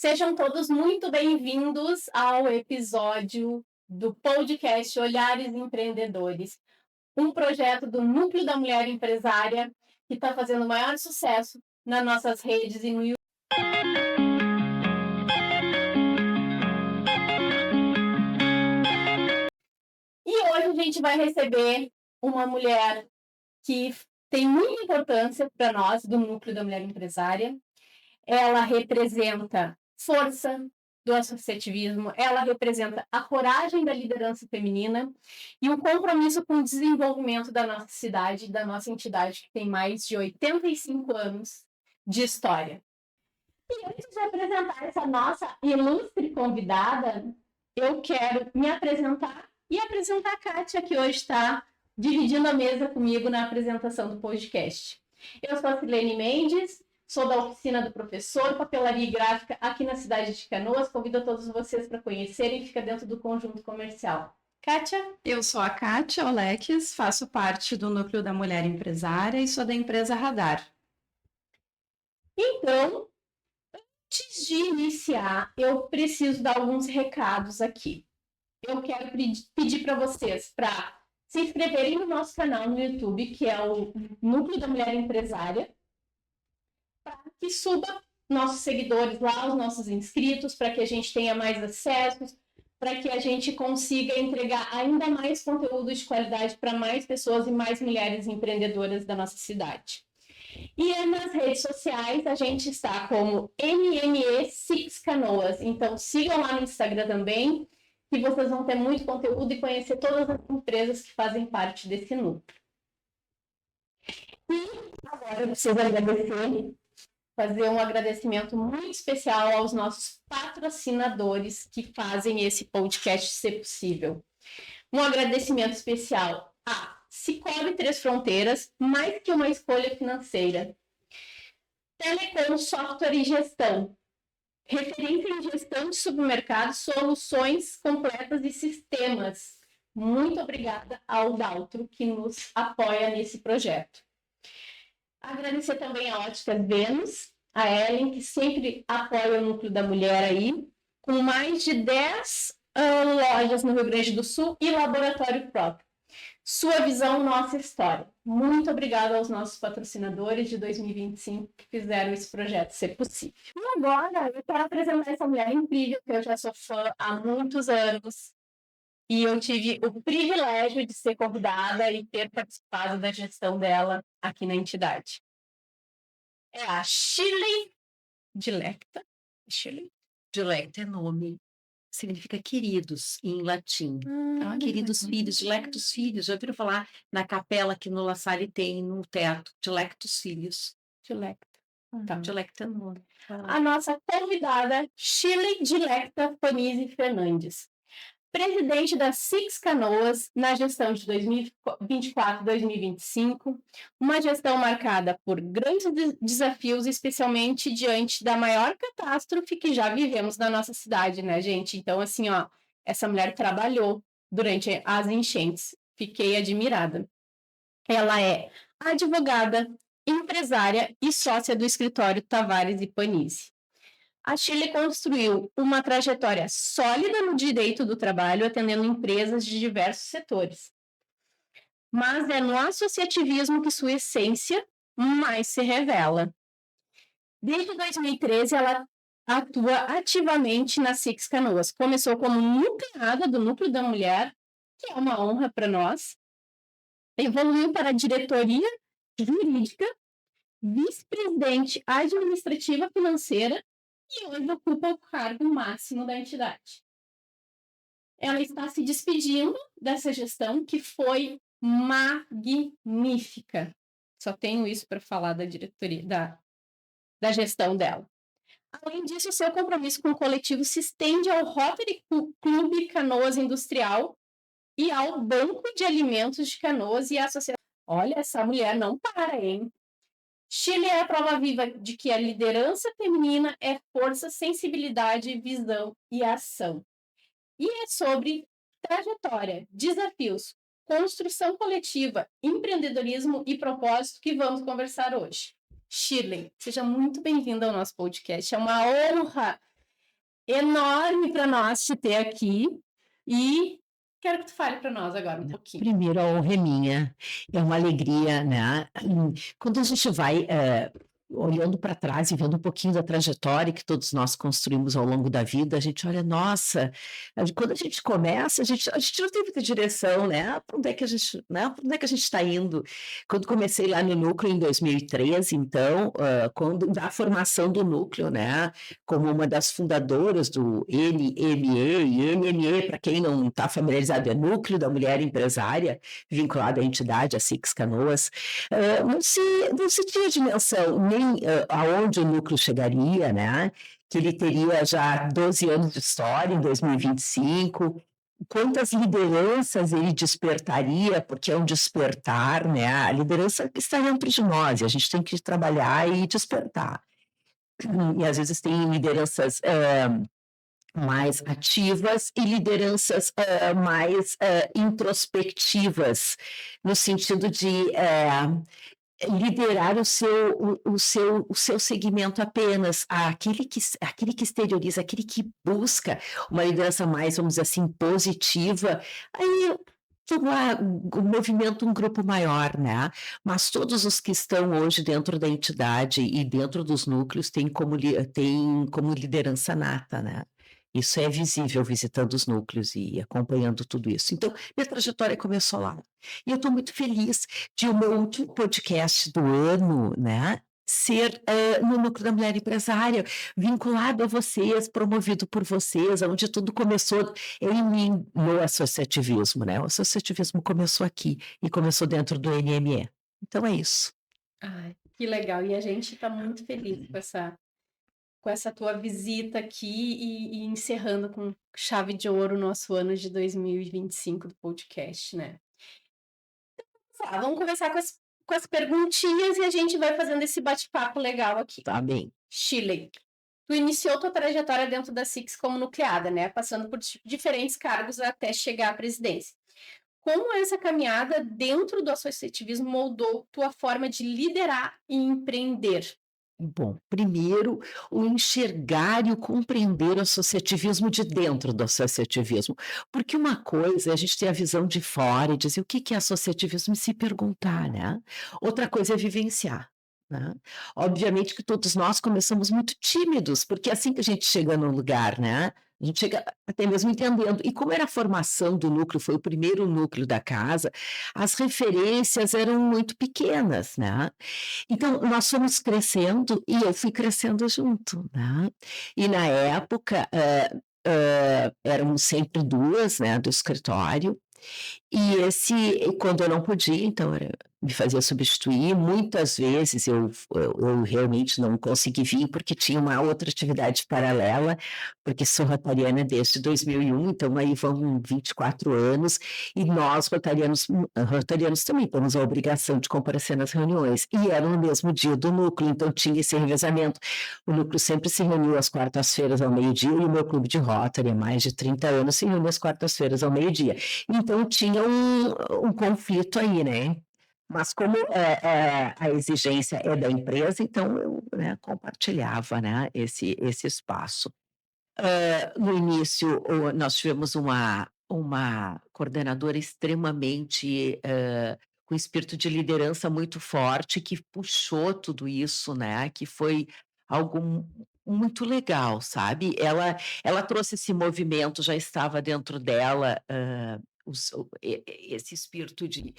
Sejam todos muito bem-vindos ao episódio do podcast Olhares Empreendedores, um projeto do Núcleo da Mulher Empresária que está fazendo o maior sucesso nas nossas redes e no YouTube. E hoje a gente vai receber uma mulher que tem muita importância para nós, do Núcleo da Mulher Empresária. Ela representa força do associativismo, ela representa a coragem da liderança feminina e um compromisso com o desenvolvimento da nossa cidade, da nossa entidade, que tem mais de 85 anos de história. E antes de apresentar essa nossa ilustre convidada, eu quero me apresentar e apresentar a Kátia, que hoje está dividindo a mesa comigo na apresentação do podcast. Eu sou a Silene Mendes, sou da oficina do professor, papelaria e gráfica aqui na cidade de Canoas. Convido a todos vocês para conhecerem, fica dentro do conjunto comercial. Kátia? Eu sou a Kátia Oleques, faço parte do Núcleo da Mulher Empresária e sou da empresa Radar. Então, antes de iniciar, eu preciso dar alguns recados aqui. Eu quero pedir para vocês para se inscreverem no nosso canal no YouTube, que é o Núcleo da Mulher Empresária, para que suba nossos seguidores lá, os nossos inscritos, para que a gente tenha mais acessos, para que a gente consiga entregar ainda mais conteúdo de qualidade para mais pessoas e mais mulheres empreendedoras da nossa cidade. E nas redes sociais a gente está como NME6 Canoas, então sigam lá no Instagram também, que vocês vão ter muito conteúdo e conhecer todas as empresas que fazem parte desse núcleo. E agora eu preciso fazer um agradecimento muito especial aos nossos patrocinadores que fazem esse podcast ser possível. Um agradecimento especial a Sicoob Três Fronteiras, mais que uma escolha financeira. Telecom Software e Gestão, referência em gestão de supermercados, soluções completas e sistemas. Muito obrigada ao Daltro, que nos apoia nesse projeto. Agradecer também a Óticas Vênus, a Ellen, que sempre apoia o Núcleo da Mulher aí, com mais de 10 lojas no Rio Grande do Sul e laboratório próprio. Sua visão, nossa história. Muito obrigada aos nossos patrocinadores de 2025 que fizeram esse projeto ser possível. E agora eu quero apresentar essa mulher incrível, que eu já sou fã há muitos anos. E eu tive o privilégio de ser convidada e ter participado da gestão dela aqui na entidade. É a Shirley Dilecta. Shirley Dilecta é nome. Significa queridos em latim. Queridos filhos, dilectos filhos. Já ouviram falar na capela que no La Salle tem no teto? Dilectos filhos. Dilecta. Tá. Dilecta é nome. A nossa convidada, Shirley Dilecta Panizzi Fernandes, presidente da Six Canoas na gestão de 2024-2025, uma gestão marcada por grandes desafios, especialmente diante da maior catástrofe que já vivemos na nossa cidade, né, gente? Então, assim, ó, essa mulher trabalhou durante as enchentes. Fiquei admirada. Ela é advogada, empresária e sócia do escritório Tavares e Panizzi. A Shirley construiu uma trajetória sólida no direito do trabalho, atendendo empresas de diversos setores. Mas é no associativismo que sua essência mais se revela. Desde 2013, ela atua ativamente na Six Canoas. Começou como nucleada do Núcleo da Mulher, que é uma honra para nós. Evoluiu para a diretoria jurídica, vice-presidente administrativa financeira, e hoje ocupa o cargo máximo da entidade. Ela está se despedindo dessa gestão que foi magnífica. Só tenho isso para falar da diretoria, da gestão dela. Além disso, seu compromisso com o coletivo se estende ao Rotary Clube Canoas Industrial e ao Banco de Alimentos de Canoas e à Associação. Olha, essa mulher não para, hein? Shirley é a prova viva de que a liderança feminina é força, sensibilidade, visão e ação. E é sobre trajetória, desafios, construção coletiva, empreendedorismo e propósito que vamos conversar hoje. Shirley, seja muito bem-vinda ao nosso podcast. É uma honra enorme para nós te ter aqui e quero que tu fale para nós agora um pouquinho. Primeiro, a honra é minha, é uma alegria, né? Quando a gente vai olhando para trás e vendo um pouquinho da trajetória que todos nós construímos ao longo da vida, a gente olha, nossa, quando a gente começa, a gente não tem muita direção, né? Para onde é que a gente, né? Para onde é que a gente está indo? Quando comecei lá no Núcleo em 2013, então, quando da formação do Núcleo, né? Como uma das fundadoras do NME, e NME, para quem não está familiarizado, é Núcleo da Mulher Empresária, vinculado à entidade, a Six Canoas, não se tinha dimensão nem aonde o núcleo chegaria, né? Que ele teria já 12 anos de história em 2025, quantas lideranças ele despertaria, porque é um despertar, né? A liderança está dentro de nós, e a gente tem que trabalhar e despertar. E às vezes tem lideranças mais ativas e lideranças mais introspectivas, no sentido de liderar o seu segmento apenas, aquele que exterioriza, aquele que busca uma liderança mais, vamos dizer assim, positiva, aí o movimento um grupo maior, né? Mas todos os que estão hoje dentro da entidade e dentro dos núcleos têm como liderança nata, né? Isso é visível visitando os núcleos e acompanhando tudo isso. Então, minha trajetória começou lá. E eu estou muito feliz de o meu último podcast do ano, né, ser no Núcleo da Mulher Empresária, vinculado a vocês, promovido por vocês, onde tudo começou em mim, no associativismo, né? O associativismo começou aqui e começou dentro do NME. Então é isso. Ai, que legal. E a gente está muito feliz com essa tua visita aqui e encerrando com chave de ouro o nosso ano de 2025 do podcast, né? Então, vamos começar com as perguntinhas e a gente vai fazendo esse bate-papo legal aqui. Tá bem. Shirley, tu iniciou tua trajetória dentro da Six como nucleada, né? Passando por diferentes cargos até chegar à presidência. Como essa caminhada dentro do associativismo moldou tua forma de liderar e empreender? Bom, primeiro, o enxergar e o compreender o associativismo de dentro do associativismo. Porque uma coisa é a gente ter a visão de fora e dizer o que é associativismo e se perguntar, né? Outra coisa é vivenciar. Né? Obviamente que todos nós começamos muito tímidos, porque é assim que a gente chega num lugar, né? A gente chega até mesmo entendendo. E como era a formação do núcleo, foi o primeiro núcleo da casa, as referências eram muito pequenas, né? Então, nós fomos crescendo e eu fui crescendo junto, né? E na época, éramos sempre duas, né, do escritório, e quando eu não podia, então me fazia substituir. Muitas vezes eu realmente não consegui vir porque tinha uma outra atividade paralela, porque sou rotariana desde 2001, então aí vão 24 anos, e nós rotarianos também temos a obrigação de comparecer nas reuniões, e era no mesmo dia do núcleo, então tinha esse revezamento. O núcleo sempre se reuniu às quartas-feiras ao meio-dia, e o meu clube de Rotary, há mais de 30 anos, se reúne às quartas-feiras ao meio-dia. Então tinha um conflito aí, né? Mas como a exigência é da empresa, então eu, né, compartilhava, né, esse espaço. No início, nós tivemos uma coordenadora extremamente com espírito de liderança muito forte, que puxou tudo isso, né? Que foi algo muito legal, sabe? Ela trouxe esse movimento, já estava dentro dela. Esse espírito de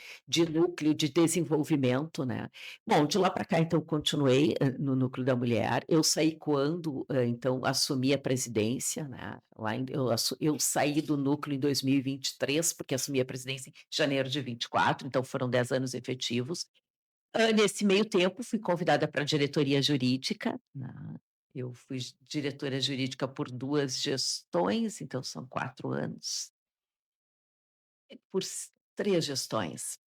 núcleo, de desenvolvimento, né? Bom, de lá para cá, então, continuei no Núcleo da Mulher. Eu saí quando, então, assumi a presidência, né? Eu saí do núcleo em 2023, porque assumi a presidência em janeiro de 24, então foram 10 anos efetivos. Nesse meio tempo, fui convidada para a diretoria jurídica, né? Eu fui diretora jurídica por 2 gestões, então são 4 anos. Por 3 gestões.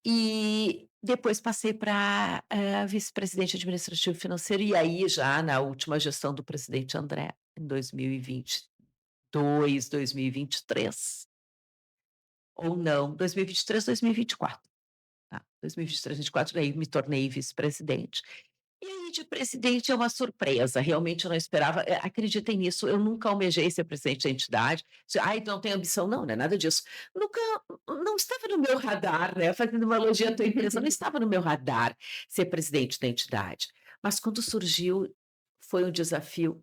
E depois passei para vice-presidente administrativo financeiro, e aí já na última gestão do presidente André, em 2022, 2023. Ou não, 2023, 2024. Tá, 2023, 2024, aí me tornei vice-presidente. E aí E de presidente é uma surpresa, realmente eu não esperava. Acreditem nisso, eu nunca almejei ser presidente da entidade. Ai, não tenho ambição, não, não é nada disso. Nunca, não estava no meu radar, né? Fazendo uma elogia à tua empresa, não estava no meu radar ser presidente da entidade. Mas quando surgiu, foi um desafio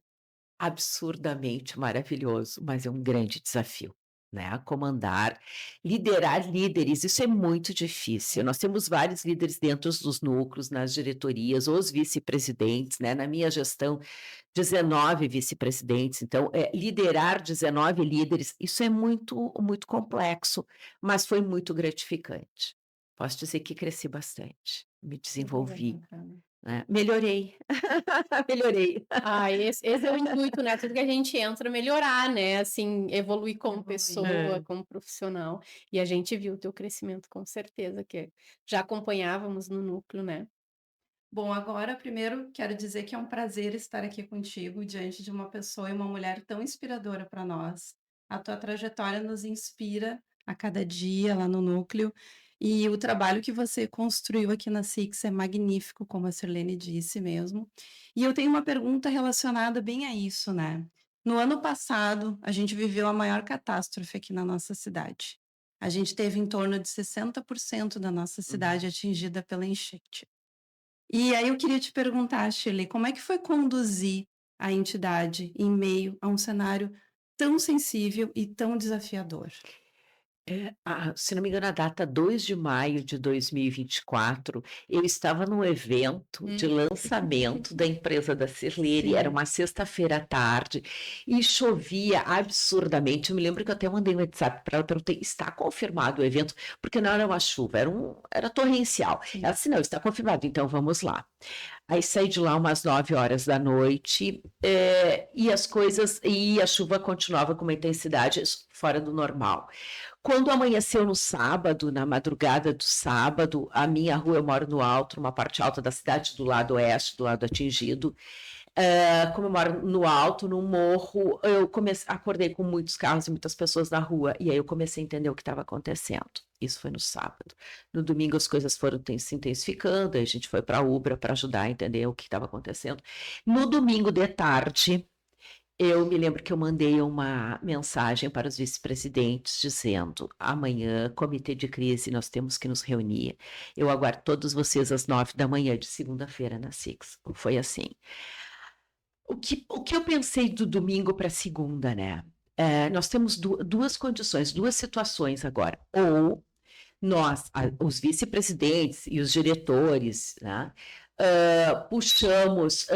absurdamente maravilhoso, mas é um grande desafio, né? Comandar, liderar líderes, isso é muito difícil. Nós temos vários líderes dentro dos núcleos, nas diretorias, os vice-presidentes, né? Na minha gestão, 19 vice-presidentes. Então, liderar 19 líderes, isso é muito, muito complexo, mas foi muito gratificante. Posso dizer que cresci bastante, me desenvolvi, né? Melhorei, melhorei. Esse é o intuito, né? Tudo que a gente entra melhorar, né? Assim, evoluir como pessoa, como profissional. E a gente viu o teu crescimento, com certeza, que já acompanhávamos no núcleo, né? Bom, agora, primeiro, quero dizer que é um prazer estar aqui contigo, diante de uma pessoa e uma mulher tão inspiradora para nós. A tua trajetória nos inspira a cada dia lá no núcleo, e o trabalho que você construiu aqui na Six é magnífico, como a Sirlene disse mesmo. E eu tenho uma pergunta relacionada bem a isso, né? No ano passado, a gente viveu a maior catástrofe aqui na nossa cidade. A gente teve em torno de 60% da nossa cidade atingida pela enchente. E aí eu queria te perguntar, Shirley, como é que foi conduzir a entidade em meio a um cenário tão sensível e tão desafiador? Se não me engano, a data 2 de maio de 2024, eu estava num evento de lançamento da empresa da Sirlene, era uma sexta-feira à tarde, e chovia absurdamente. Eu me lembro que eu até mandei um WhatsApp para ela, perguntei, está confirmado o evento? Porque não era uma chuva, era torrencial. Ela disse, não, está confirmado, então vamos lá. Aí saí de lá umas 9 horas da noite, e a chuva continuava com uma intensidade fora do normal. Quando amanheceu no sábado, na madrugada do sábado, a minha rua, eu moro no alto, numa parte alta da cidade, do lado oeste, do lado atingido. Como eu moro no alto, no morro, eu acordei com muitos carros e muitas pessoas na rua, e aí eu comecei a entender o que estava acontecendo. Isso foi no sábado. No domingo as coisas foram se intensificando, aí a gente foi para a Ubra para ajudar a entender o que estava acontecendo. No domingo de tarde, eu me lembro que eu mandei uma mensagem para os vice-presidentes dizendo, amanhã, comitê de crise, nós temos que nos reunir. Eu aguardo todos vocês às 9 da manhã de segunda-feira na Six. Foi assim. O que eu pensei do domingo para segunda, né? Nós temos duas condições, duas situações agora. Ou nós, os vice-presidentes e os diretores, né, puxamos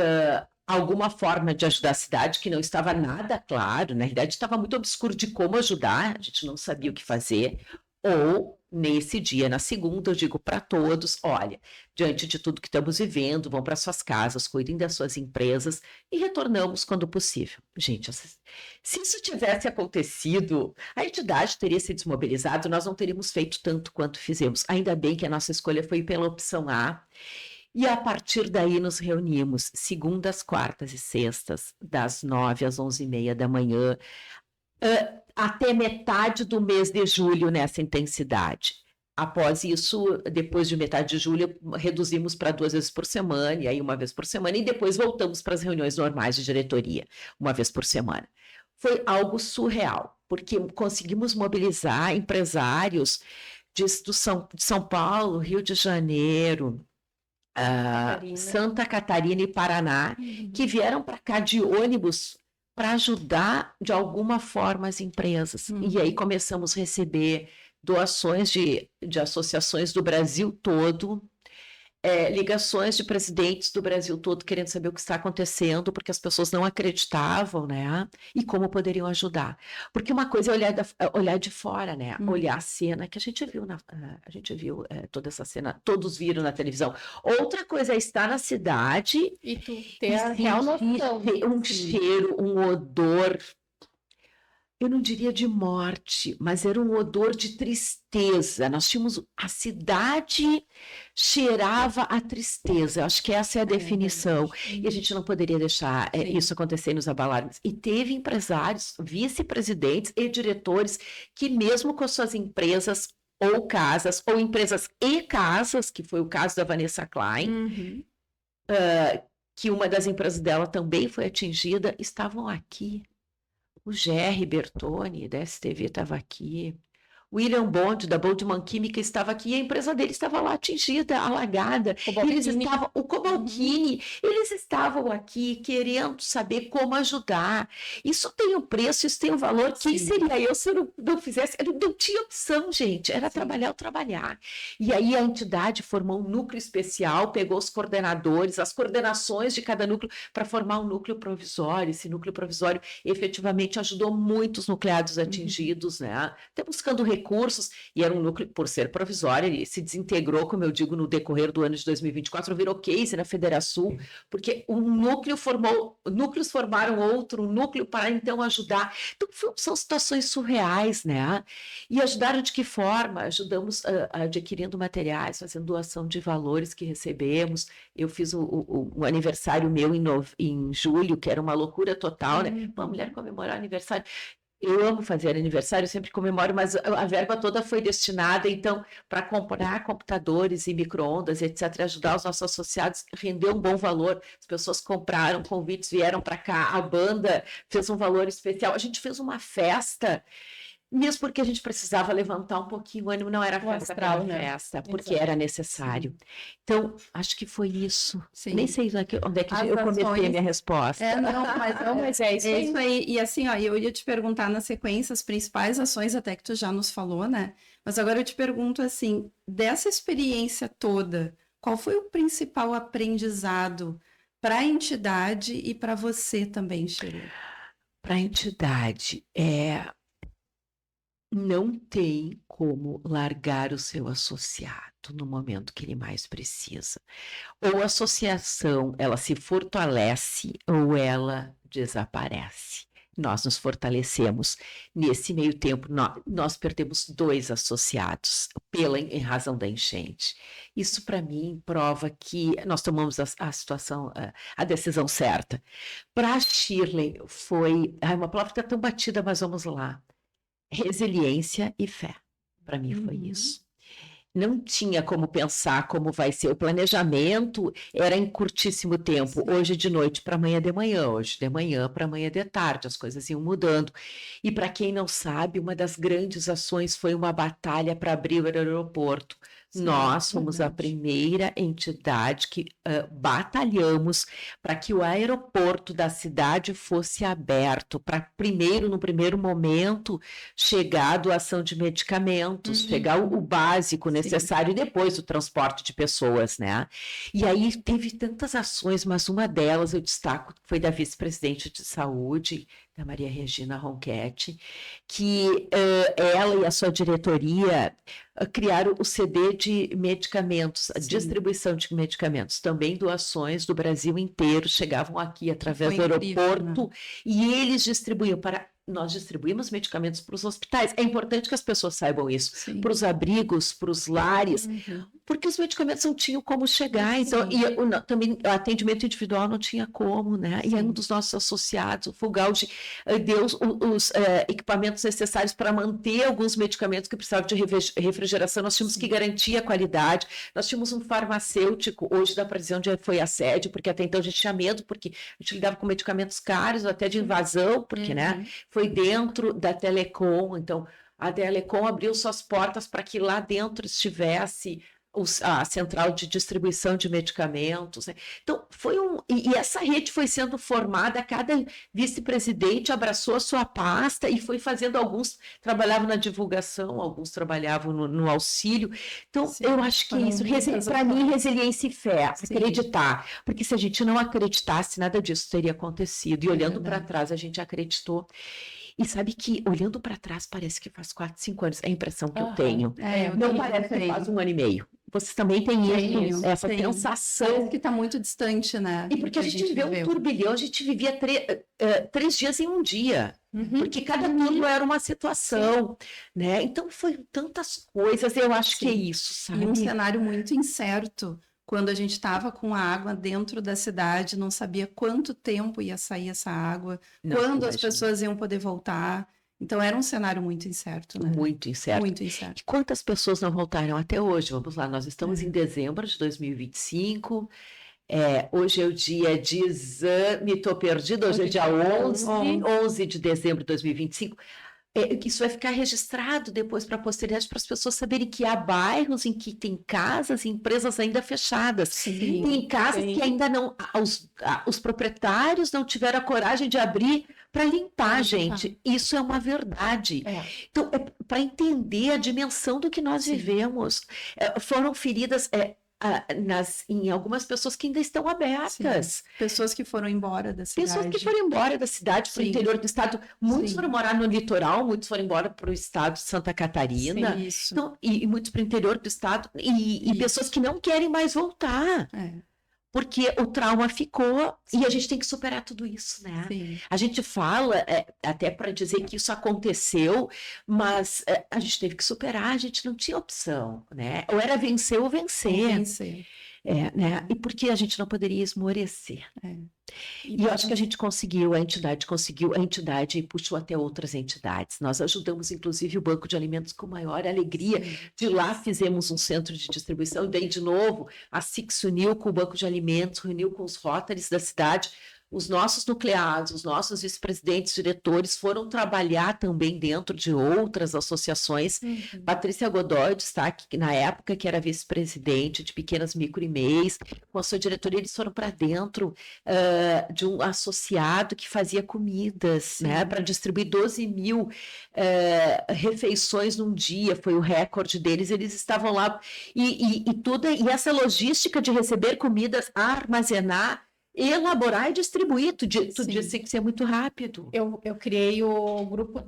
alguma forma de ajudar a cidade que não estava nada claro, na realidade estava muito obscuro de como ajudar, a gente não sabia o que fazer, ou nesse dia, na segunda, eu digo para todos, olha, diante de tudo que estamos vivendo, vão para suas casas, cuidem das suas empresas e retornamos quando possível. Gente, se isso tivesse acontecido, a entidade teria se desmobilizado, nós não teríamos feito tanto quanto fizemos. Ainda bem que a nossa escolha foi pela opção A, e a partir daí nos reunimos segundas, quartas e sextas, das 9 às 11h30 da manhã, até metade do mês de julho nessa intensidade. Após isso, depois de metade de julho, reduzimos para 2 vezes por semana, e aí 1 vez por semana, e depois voltamos para as reuniões normais de diretoria, 1 vez por semana. Foi algo surreal, porque conseguimos mobilizar empresários de São Paulo, Rio de Janeiro, Santa Catarina e Paraná, que vieram para cá de ônibus para ajudar de alguma forma as empresas. E aí começamos a receber doações de associações do Brasil todo, ligações de presidentes do Brasil todo querendo saber o que está acontecendo, porque as pessoas não acreditavam, né? E como poderiam ajudar. Porque uma coisa é olhar de fora, né? Olhar a cena que a gente viu, toda essa cena, todos viram na televisão. Outra coisa é estar na cidade e tu ter a real noção. Um cheiro, um odor. Eu não diria de morte, mas era um odor de tristeza. Nós tínhamos... A cidade cheirava a tristeza. Acho que essa é a definição. E a gente não poderia deixar isso acontecer e nos abalar. E teve empresários, vice-presidentes e diretores que mesmo com suas empresas ou casas, ou empresas e casas, que foi o caso da Vanessa Klein, que uma das empresas dela também foi atingida, estavam aqui. O Gerry Bertoni, da STV, estava aqui. William Bond, da Boldman Química, estava aqui e a empresa dele estava lá atingida, alagada. O Cobaltini, eles estavam aqui querendo saber como ajudar. Isso tem um preço, isso tem um valor. Quem seria eu se eu não fizesse? Eu não tinha opção, gente. Era trabalhar ou trabalhar. E aí a entidade formou um núcleo especial, pegou os coordenadores, as coordenações de cada núcleo para formar um núcleo provisório. Esse núcleo provisório efetivamente ajudou muitos nucleados atingidos, né? Até buscando recursos, e era um núcleo, por ser provisório, ele se desintegrou, como eu digo, no decorrer do ano de 2024, virou case na Federação, porque núcleos formaram outro, um núcleo para então ajudar. Então, são situações surreais, né? E ajudaram de que forma? Ajudamos adquirindo materiais, fazendo doação de valores que recebemos. Eu fiz o aniversário meu em julho, que era uma loucura total, né? Uma mulher comemorar aniversário. Eu amo fazer aniversário, eu sempre comemoro, mas a verba toda foi destinada, então, para comprar computadores e micro-ondas, etc., ajudar os nossos associados, rendeu um bom valor. As pessoas compraram convites, vieram para cá, a banda fez um valor especial. A gente fez uma festa, mesmo porque a gente precisava levantar um pouquinho o ânimo, não era festa pela festa, porque era necessário. Então, acho que foi isso. Nem sei onde é que eu comecei a minha resposta. Mas é isso aí. E assim, ó, eu ia te perguntar na sequência as principais ações, até que tu já nos falou, né? Mas agora eu te pergunto assim, dessa experiência toda, qual foi o principal aprendizado para a entidade e para você também, Shirley? Para a entidade, não tem como largar o seu associado no momento que ele mais precisa. Ou a associação, ela se fortalece ou ela desaparece. Nós nos fortalecemos. Nesse meio tempo, nós perdemos 2 associados em razão da enchente. Isso, para mim, prova que nós tomamos a decisão certa. Para a Shirley, foi... uma palavra que está tão batida, mas vamos lá. Resiliência e fé. Para mim foi isso. Não tinha como pensar como vai ser. O planejamento era em curtíssimo tempo. Hoje de noite para amanhã de manhã, hoje de manhã para amanhã de tarde. As coisas iam mudando. E para quem não sabe, uma das grandes ações foi uma batalha para abrir o aeroporto. Nós fomos a primeira entidade que batalhamos para que o aeroporto da cidade fosse aberto, para no primeiro momento, chegar a doação de medicamentos, chegar o básico necessário e depois o transporte de pessoas, né? E aí teve tantas ações, mas uma delas eu destaco foi da vice-presidente de saúde, da Maria Regina Ronchetti, que ela e a sua diretoria criaram o CD de medicamentos, a distribuição de medicamentos, também doações do Brasil inteiro chegavam aqui através do aeroporto, e eles distribuíam nós distribuímos medicamentos para os hospitais. É importante que as pessoas saibam isso, para os abrigos, para os lares, porque os medicamentos não tinham como chegar, então, também o atendimento individual não tinha como, né? E aí um dos nossos associados, o Fugaldi, deu os equipamentos necessários para manter alguns medicamentos que precisavam de refrigeração. Nós tínhamos que garantir a qualidade. Nós tínhamos um farmacêutico, hoje dá para dizer onde foi assédio, porque até então a gente tinha medo, porque a gente lidava com medicamentos caros, até de invasão, porque, né? Foi dentro da Telecom, então a Telecom abriu suas portas para que lá dentro estivesse a central de distribuição de medicamentos, né? Então, e essa rede foi sendo formada, cada vice-presidente abraçou a sua pasta e foi fazendo, alguns trabalhavam na divulgação, alguns trabalhavam no auxílio. Então, eu acho que é isso, para mim, resiliência e fé, acreditar, porque se a gente não acreditasse, nada disso teria acontecido, e olhando para trás, a gente acreditou. E sabe que, olhando para trás, parece que faz 4, 5 anos, é a impressão que eu tenho. Não parece que faz 1 ano e meio. Vocês também têm isso, essa sensação. Parece que está muito distante, né? E porque a gente viveu um turbilhão, a gente vivia 3 dias em um dia. Porque cada turno era uma situação, né? Então, foi tantas coisas, eu acho que é isso, sabe? E um cenário muito incerto. Quando a gente estava com a água dentro da cidade, não sabia quanto tempo ia sair essa água, quando as pessoas iam poder voltar. Então, era um cenário muito incerto, né? Muito incerto. Muito incerto. Quantas pessoas não voltaram até hoje? Vamos lá, nós estamos em dezembro de 2025, Hoje é o dia de exame, estou perdida, hoje é dia 11 de dezembro de 2025. Que isso vai ficar registrado depois para a posteridade, para as pessoas saberem que há bairros em que tem casas e empresas ainda fechadas. Sim, Tem casas que ainda não, os proprietários não tiveram a coragem de abrir para limpar, gente. Isso é uma verdade. Então, para entender a dimensão do que nós vivemos, foram feridas em algumas pessoas que ainda estão abertas. Sim. Pessoas que foram embora da cidade. Pessoas que foram embora da cidade para o interior do estado. Muitos foram morar no litoral, muitos foram embora para o estado de Santa Catarina. Sim, isso. Então, e muitos para o interior do estado. E pessoas que não querem mais voltar. Porque o trauma ficou e a gente tem que superar tudo isso, né? Sim. A gente fala até para dizer que isso aconteceu, mas a gente teve que superar, a gente não tinha opção, né? Ou era vencer ou vencer. Né? E porque a gente não poderia esmorecer. E eu acho que a gente conseguiu, a entidade puxou até outras entidades. Nós ajudamos, inclusive, o Banco de Alimentos com maior alegria. De lá fizemos um centro de distribuição, e daí, de novo, a SIC se uniu com o Banco de Alimentos, reuniu com os Rotaries da cidade. Os nossos nucleados, os nossos vice-presidentes, diretores foram trabalhar também dentro de outras associações. Patrícia Godoy, destaque na época que era vice-presidente de pequenas micro e MEIs, com a sua diretoria, eles foram para dentro de um associado que fazia comidas, né, para distribuir 12 mil refeições num dia, foi o recorde deles. Eles estavam lá e essa logística de receber comidas, armazenar, elaborar e distribuir. Tu disse que isso é muito rápido. Eu criei o grupo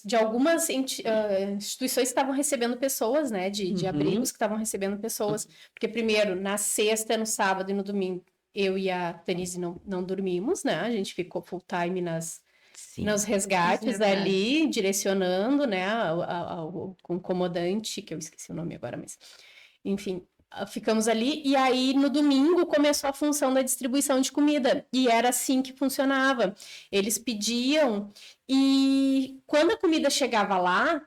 de algumas instituições que estavam recebendo pessoas, né? De abrigos que estavam recebendo pessoas. Porque primeiro, na sexta, no sábado e no domingo, eu e a Tanise não dormimos, né? A gente ficou full time nos resgates ali, direcionando, né? Com o comandante, que eu esqueci o nome agora, mas... Enfim... Ficamos ali, e aí no domingo começou a função da distribuição de comida, e era assim que funcionava. Eles pediam, e quando a comida chegava lá,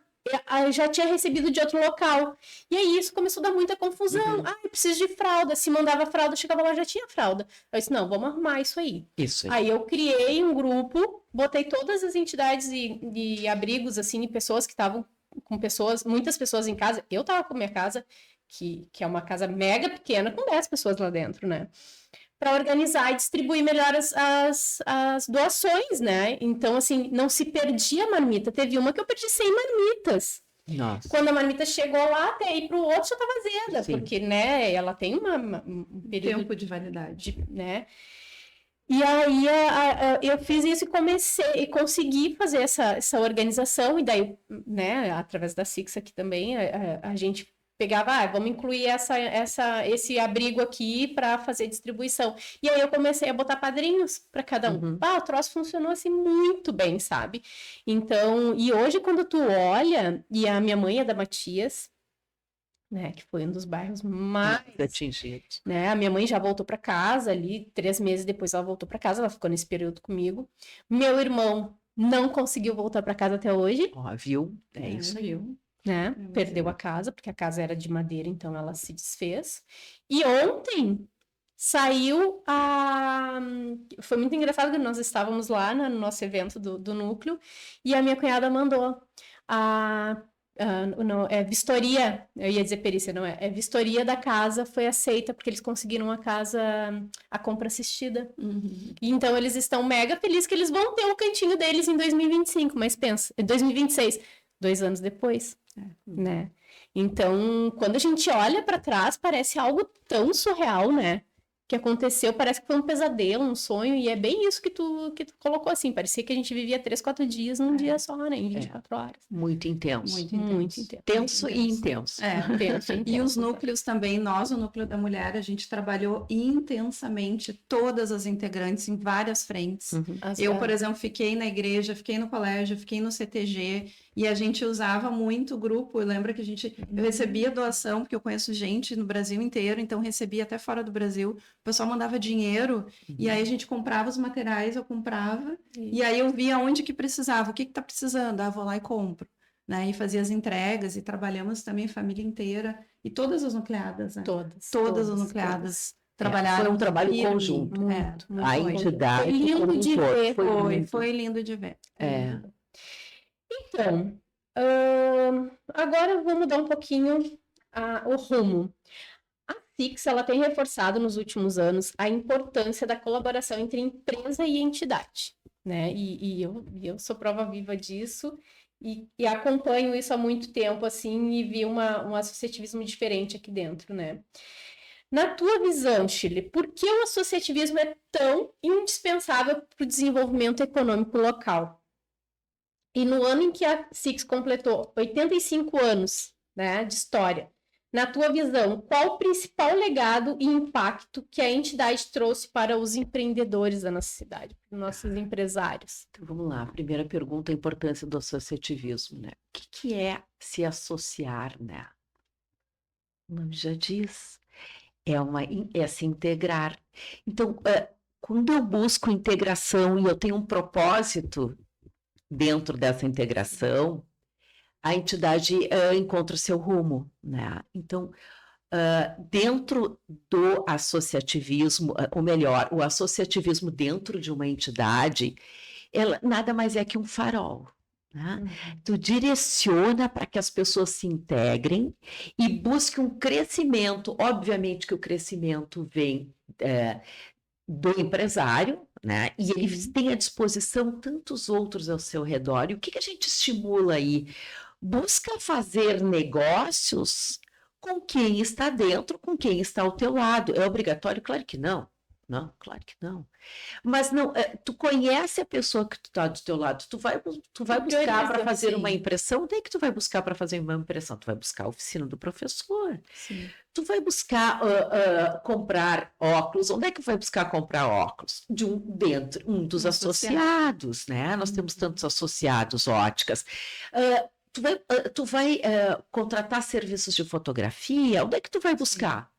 eu já tinha recebido de outro local. E aí isso começou a dar muita confusão. Eu preciso de fralda. Se mandava fralda, chegava lá, já tinha fralda. Eu disse, não, vamos arrumar isso aí. Aí eu criei um grupo, botei todas as entidades e abrigos, assim, e pessoas que estavam com muitas pessoas em casa. Eu tava com minha casa, que é uma casa mega pequena, com 10 pessoas lá dentro, né? Para organizar e distribuir melhor as doações, né? Então, assim, não se perdia a marmita. Teve uma que eu perdi 100 marmitas. Nossa. Quando a marmita chegou lá, até ir para o outro já estava azeda, porque, né, ela tem um período... Tempo de validade. Né? E aí eu fiz isso e consegui fazer essa organização, e daí, né, através da Six aqui também, a gente pegava, vamos incluir esse abrigo aqui para fazer distribuição. E aí eu comecei a botar padrinhos para cada um. O troço funcionou assim muito bem, sabe? Então, e hoje quando tu olha, e a minha mãe é da Matias, né, que foi um dos bairros mais atingidos, né? A minha mãe já voltou para casa ali, 3 meses depois ela voltou para casa, ela ficou nesse período comigo. Meu irmão não conseguiu voltar para casa até hoje. Viu? Isso aí. Né? Perdeu a casa, porque a casa era de madeira, então ela se desfez. E ontem saiu Foi muito engraçado que nós estávamos lá no nosso evento do núcleo, e a minha cunhada mandou vistoria, eu ia dizer perícia, não é vistoria da casa, foi aceita, porque eles conseguiram a compra assistida. E então eles estão mega felizes que eles vão ter o cantinho deles em 2025, mas pensa, 2026, 2 anos depois. Né? Então, quando a gente olha para trás, parece algo tão surreal, né? Que aconteceu, parece que foi um pesadelo, um sonho, e é bem isso que tu colocou assim, parecia que a gente vivia 3, 4 dias num dia só, né? Em 24 horas. Muito intenso. Muito intenso. Tenso e intenso. Intenso. E os núcleos também, nós, o Núcleo da Mulher, a gente trabalhou intensamente, todas as integrantes, em várias frentes. Eu, por exemplo, fiquei na igreja, fiquei no colégio, fiquei no CTG, e a gente usava muito o grupo. Eu lembro que eu recebia doação, porque eu conheço gente no Brasil inteiro, então recebia até fora do Brasil. O pessoal mandava dinheiro, e aí a gente comprava os materiais, eu comprava, e aí eu via onde que precisava, o que tá precisando, vou lá e compro, né? E fazia as entregas, e trabalhamos também família inteira, e todas as nucleadas, né? Todas as nucleadas trabalharam foi um trabalho firme. conjunto. Muito A foi. entidade Foi lindo como um de todo, ver, muito. Foi lindo de ver. É. Então, agora vamos mudar um pouquinho o rumo. A Six, ela tem reforçado nos últimos anos a importância da colaboração entre empresa e entidade, né? E eu sou prova viva disso e acompanho isso há muito tempo, assim, e vi um associativismo diferente aqui dentro, né? Na tua visão, Shirley, por que o associativismo é tão indispensável para o desenvolvimento econômico local? E no ano em que a Six completou 85 anos, né, de história, na tua visão, qual o principal legado e impacto que a entidade trouxe para os empreendedores da nossa cidade, para os nossos empresários? Então, vamos lá. Primeira pergunta, a importância do associativismo, né? O que é se associar, né? O nome já diz. É se integrar. Então, quando eu busco integração e eu tenho um propósito dentro dessa integração, a entidade encontra o seu rumo, né? Então, dentro do associativismo, ou melhor, o associativismo dentro de uma entidade, ela nada mais é que um farol. Né? Tu direciona para que as pessoas se integrem e busquem um crescimento. Obviamente que o crescimento vem do empresário, né? E ele tem à disposição tantos outros ao seu redor. E o que a gente estimula aí? Busca fazer negócios com quem está dentro, com quem está ao teu lado. É obrigatório? Claro que não. Não, claro que não. Mas não, tu conhece a pessoa que tu está do teu lado, tu vai buscar para fazer uma impressão, onde é que tu vai buscar para fazer uma impressão? Tu vai buscar a oficina do professor. Sim. Tu vai buscar comprar óculos, onde é que vai buscar comprar óculos? Um dos associados, né? Nós temos tantos associados, óticas. Tu vai contratar serviços de fotografia, onde é que tu vai buscar?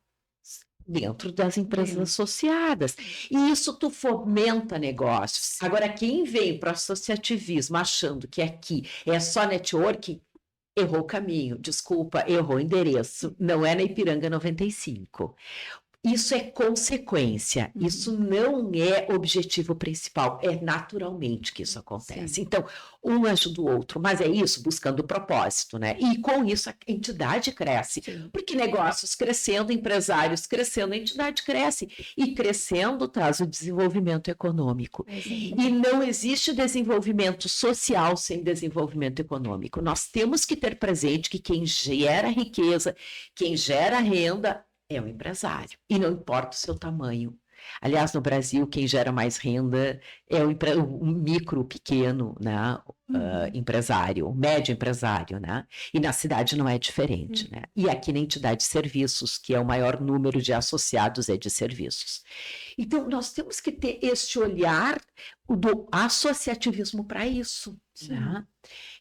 Dentro das empresas associadas. E isso tu fomenta negócios. Agora, quem vem para o associativismo achando que aqui é só networking, errou o caminho, desculpa, errou o endereço. Não é na Ipiranga 95. Isso é consequência, isso não é objetivo principal, é naturalmente que isso acontece. Sim. Então, um ajuda o outro, mas é isso, buscando o propósito, né? E com isso a entidade cresce, porque negócios crescendo, empresários crescendo, a entidade cresce. E crescendo traz o desenvolvimento econômico. E não existe desenvolvimento social sem desenvolvimento econômico. Nós temos que ter presente que quem gera riqueza, quem gera renda, é um empresário, e não importa o seu tamanho. Aliás, no Brasil, quem gera mais renda é o micro, pequeno, né? Empresário, o médio empresário, né? E na cidade não é diferente, né? E aqui na entidade de serviços, que é o maior número de associados de serviços. Então, nós temos que ter este olhar do associativismo para isso, né?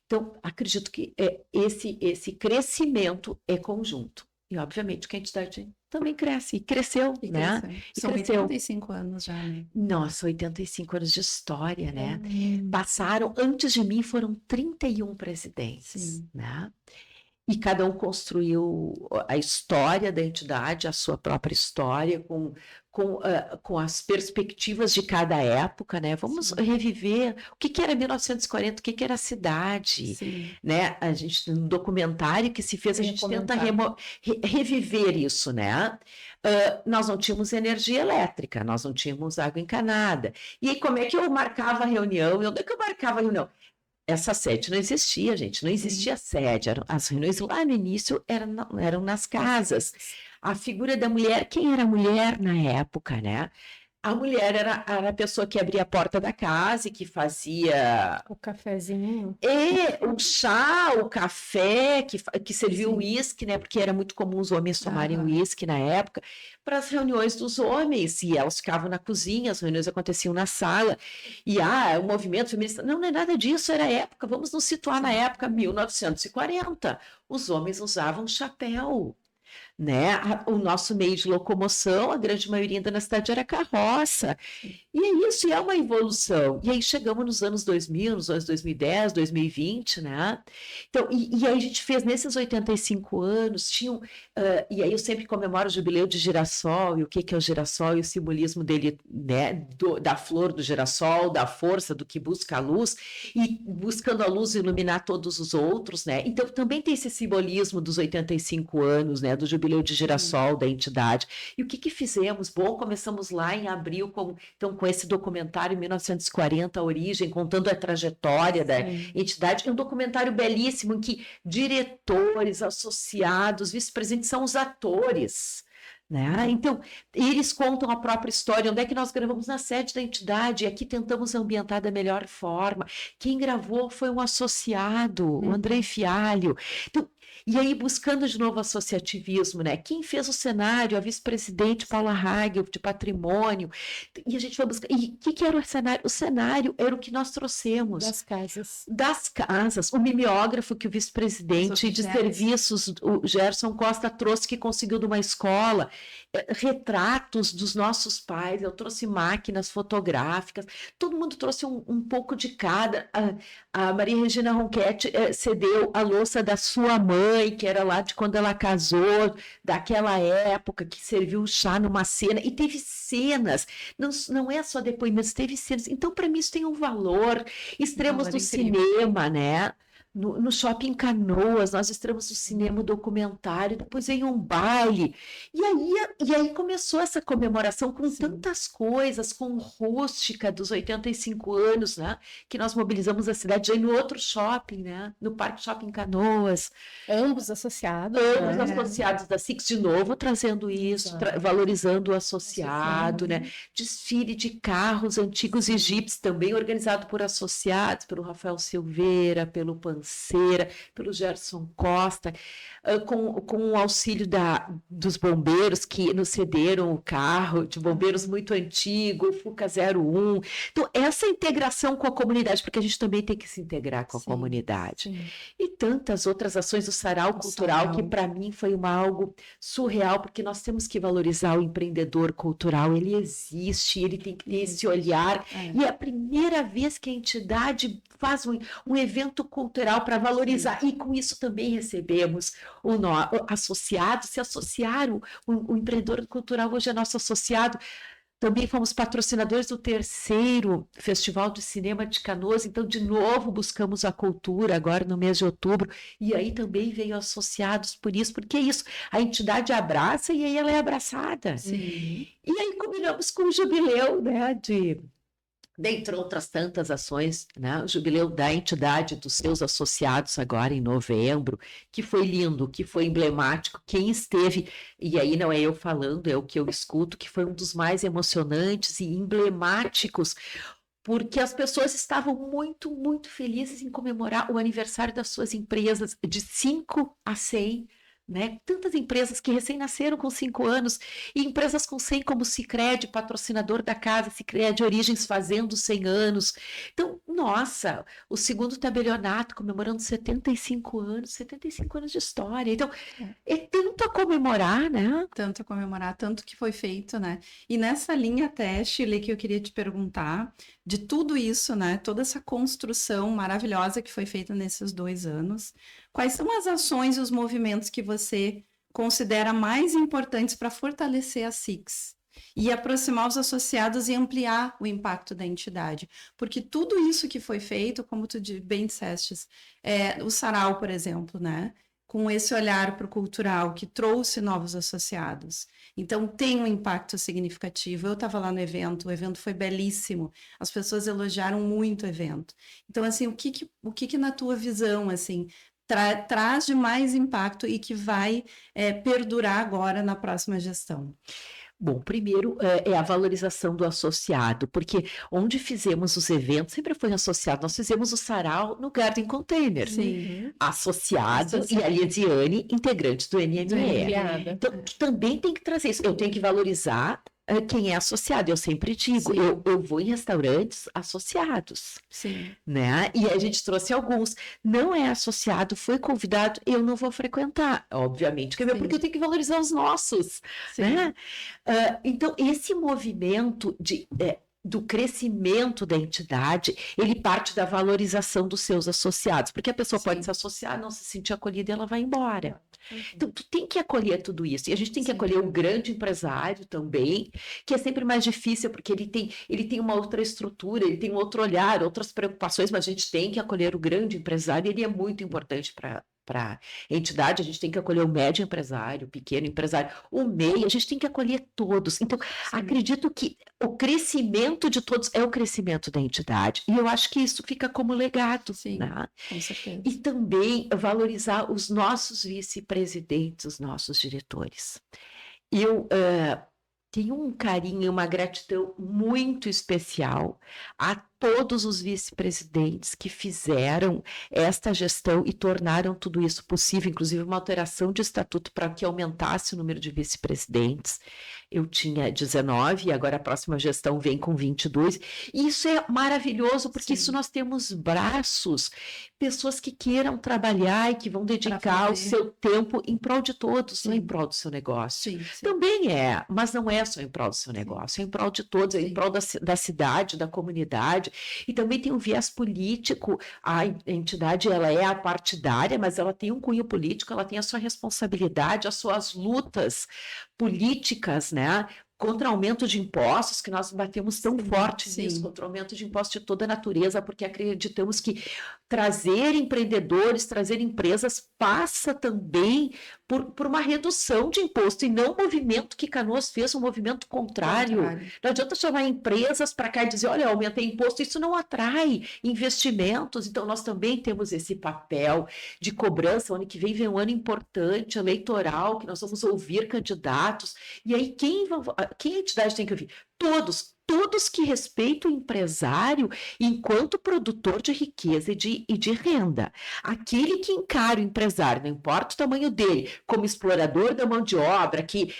Então, acredito que esse crescimento é conjunto. E, obviamente, que a entidade também cresce. E cresceu, né? São 85 anos já, né? Nossa, 85 anos de história, né? Passaram, antes de mim, foram 31 presidentes, né? E cada um construiu a história da entidade, a sua própria história, com as perspectivas de cada época, né? Vamos reviver o que era 1940, o que era a cidade, né? A gente, no documentário que se fez, a gente tenta reviver isso, né? Nós não tínhamos energia elétrica, nós não tínhamos água encanada. E aí, como é que eu marcava a reunião? E onde é que eu marcava a reunião? Essa sede não existia, gente, não existia sede. As reuniões lá no início eram nas casas. A figura da mulher, quem era a mulher na época, né? A mulher era a pessoa que abria a porta da casa e que fazia... O cafezinho. O chá, o café, que servia o uísque, né? Porque era muito comum os homens tomarem uísque na época, para as reuniões dos homens. E elas ficavam na cozinha, as reuniões aconteciam na sala. E o movimento feminista... Não é nada disso, era época. Vamos nos situar na época 1940. Os homens usavam chapéu. né? O nosso meio de locomoção, a grande maioria ainda na cidade era carroça. E é isso, e é uma evolução. E aí chegamos nos anos 2000, nos anos 2010, 2020, né? Então, e aí a gente fez nesses 85 anos, tinham, e aí eu sempre comemoro o jubileu de girassol, e o que é o girassol e o simbolismo dele, né? Da flor do girassol, da força do que busca a luz, e buscando a luz iluminar todos os outros, né? Então também tem esse simbolismo dos 85 anos, né? Do jubileu de girassol da entidade. E o que fizemos? Bom, começamos lá em abril, então, com esse documentário em 1940, A Origem, contando a trajetória da entidade. É um documentário belíssimo em que diretores, associados, vice-presidentes são os atores, né? Então, eles contam a própria história, onde é que nós gravamos na sede da entidade, e aqui tentamos ambientar da melhor forma. Quem gravou foi um associado, o Andrei Fialho. Então, e aí, buscando de novo associativismo, né? Quem fez o cenário? A vice-presidente Paula Hagel, de patrimônio. E a gente foi buscar. E o que era o cenário? O cenário era o que nós trouxemos. Das casas. Das casas. O mimeógrafo que o vice-presidente de serviços, o Gerson Costa, trouxe, que conseguiu de uma escola. Retratos dos nossos pais. Eu trouxe máquinas fotográficas. Todo mundo trouxe um pouco de cada. A Maria Regina Ronchetti cedeu a louça da sua mãe, que era lá de quando ela casou, daquela época, que serviu o chá numa cena, e teve cenas, não é só depoimentos, teve cenas. Então, para mim, isso tem um valor. Estreamos no cinema, né? No Shopping Canoas, nós estreamos no cinema documentário, depois veio um baile, e aí começou essa comemoração com tantas coisas, com rústica dos 85 anos, né, que nós mobilizamos a cidade, aí no outro shopping, né, no Parque Shopping Canoas. Ambos associados. Ambos associados da SIX, de novo, trazendo isso, valorizando o associado, né, desfile de carros antigos e jipes, também organizado por associados, pelo Rafael Silveira, pelo pelo Gerson Costa, com o auxílio dos bombeiros, que nos cederam o carro de bombeiros muito antigo, o Fuca 01. Então, essa integração com a comunidade, porque a gente também tem que se integrar com a comunidade. E tantas outras ações do Sarau Cultural, que para mim foi algo surreal, porque nós temos que valorizar o empreendedor cultural, ele existe, ele tem que ter esse olhar, e é a primeira vez que a entidade faz um evento cultural para valorizar, e com isso também recebemos associados, se associaram, o empreendedor cultural hoje é nosso associado. Também fomos patrocinadores do 3º Festival de Cinema de Canoas, então de novo buscamos a cultura agora no mês de outubro, e aí também veio associados por isso, porque é isso, a entidade abraça e aí ela é abraçada. Sim. E aí combinamos com o jubileu, né, dentre outras tantas ações, né? O jubileu da entidade, dos seus associados agora em novembro, que foi lindo, que foi emblemático, quem esteve, e aí não é eu falando, é o que eu escuto, que foi um dos mais emocionantes e emblemáticos, porque as pessoas estavam muito, muito felizes em comemorar o aniversário das suas empresas, de 5 a 100, né? Tantas empresas que recém-nasceram com 5 anos, e empresas com 100 como Sicredi, patrocinador da casa, Sicredi Origens fazendo 100 anos. Então, nossa, o 2º tabelionato comemorando 75 anos de história. Então, é tanto a comemorar, né? Tanto a comemorar, tanto que foi feito, né? E nessa linha até, Shirley, que eu queria te perguntar, de tudo isso, né? Toda essa construção maravilhosa que foi feita nesses 2 anos, quais são as ações e os movimentos que você considera mais importantes para fortalecer a SIX e aproximar os associados e ampliar o impacto da entidade? Porque tudo isso que foi feito, como tu bem disseste, o Sarau, por exemplo, né? Com esse olhar para o cultural, que trouxe novos associados. Então, tem um impacto significativo. Eu estava lá no evento, o evento foi belíssimo, as pessoas elogiaram muito o evento. Então, assim, o que na tua visão, assim, traz de mais impacto e que vai perdurar agora na próxima gestão? Bom, primeiro é a valorização do associado, porque onde fizemos os eventos sempre foi associado. Nós fizemos o Sarau no Garden Container. Sim. Associado, e a Lidiane, integrantes do NME. Então, também tem que trazer isso. Eu tenho que valorizar quem é associado. Eu sempre digo, Sim. eu vou em restaurantes associados, Sim. né? E a gente trouxe alguns. Não é associado, foi convidado, eu não vou frequentar, obviamente, Sim. porque eu tenho que valorizar os nossos, né? Então, esse movimento do crescimento da entidade, ele parte da valorização dos seus associados, porque a pessoa pode se associar, não se sentir acolhida e ela vai embora. Então, tu tem que acolher tudo isso. E a gente tem que acolher o grande empresário também, que é sempre mais difícil, porque ele tem uma outra estrutura, ele tem um outro olhar, outras preocupações, mas a gente tem que acolher o grande empresário, ele é muito importante para a entidade. A gente tem que acolher o médio empresário, o pequeno empresário, o MEI, a gente tem que acolher todos. Então, acredito que o crescimento de todos é o crescimento da entidade. E eu acho que isso fica como legado. Sim, né? com certeza. E também valorizar os nossos vice-presidentes, os nossos diretores. Eu tenho um carinho e uma gratidão muito especial a todos os vice-presidentes que fizeram esta gestão e tornaram tudo isso possível, inclusive uma alteração de estatuto para que aumentasse o número de vice-presidentes. Eu tinha 19 e agora a próxima gestão vem com 22. E isso é maravilhoso, porque isso nós temos braços, pessoas que queiram trabalhar e que vão dedicar o seu tempo em prol de todos, não em prol do seu negócio. Também mas não é só em prol do seu negócio, é em prol de todos, é em prol da cidade, da comunidade. E também tem um viés político. A entidade, ela é apartidária, mas ela tem um cunho político, ela tem a sua responsabilidade, as suas lutas políticas, né? Contra aumento de impostos, que nós batemos tão forte nisso, contra aumento de impostos de toda a natureza, porque acreditamos que trazer empreendedores, trazer empresas, passa também por uma redução de imposto, e não o movimento que Canoas fez, um movimento contrário. Não adianta chamar empresas para cá e dizer, olha, aumentei imposto, isso não atrai investimentos. Então, nós também temos esse papel de cobrança. O ano que vem um ano importante, eleitoral, que nós vamos ouvir candidatos, e aí quem a entidade tem que ouvir? Todos que respeitam o empresário enquanto produtor de riqueza e de renda. Aquele que encara o empresário, não importa o tamanho dele, como explorador da mão de obra, que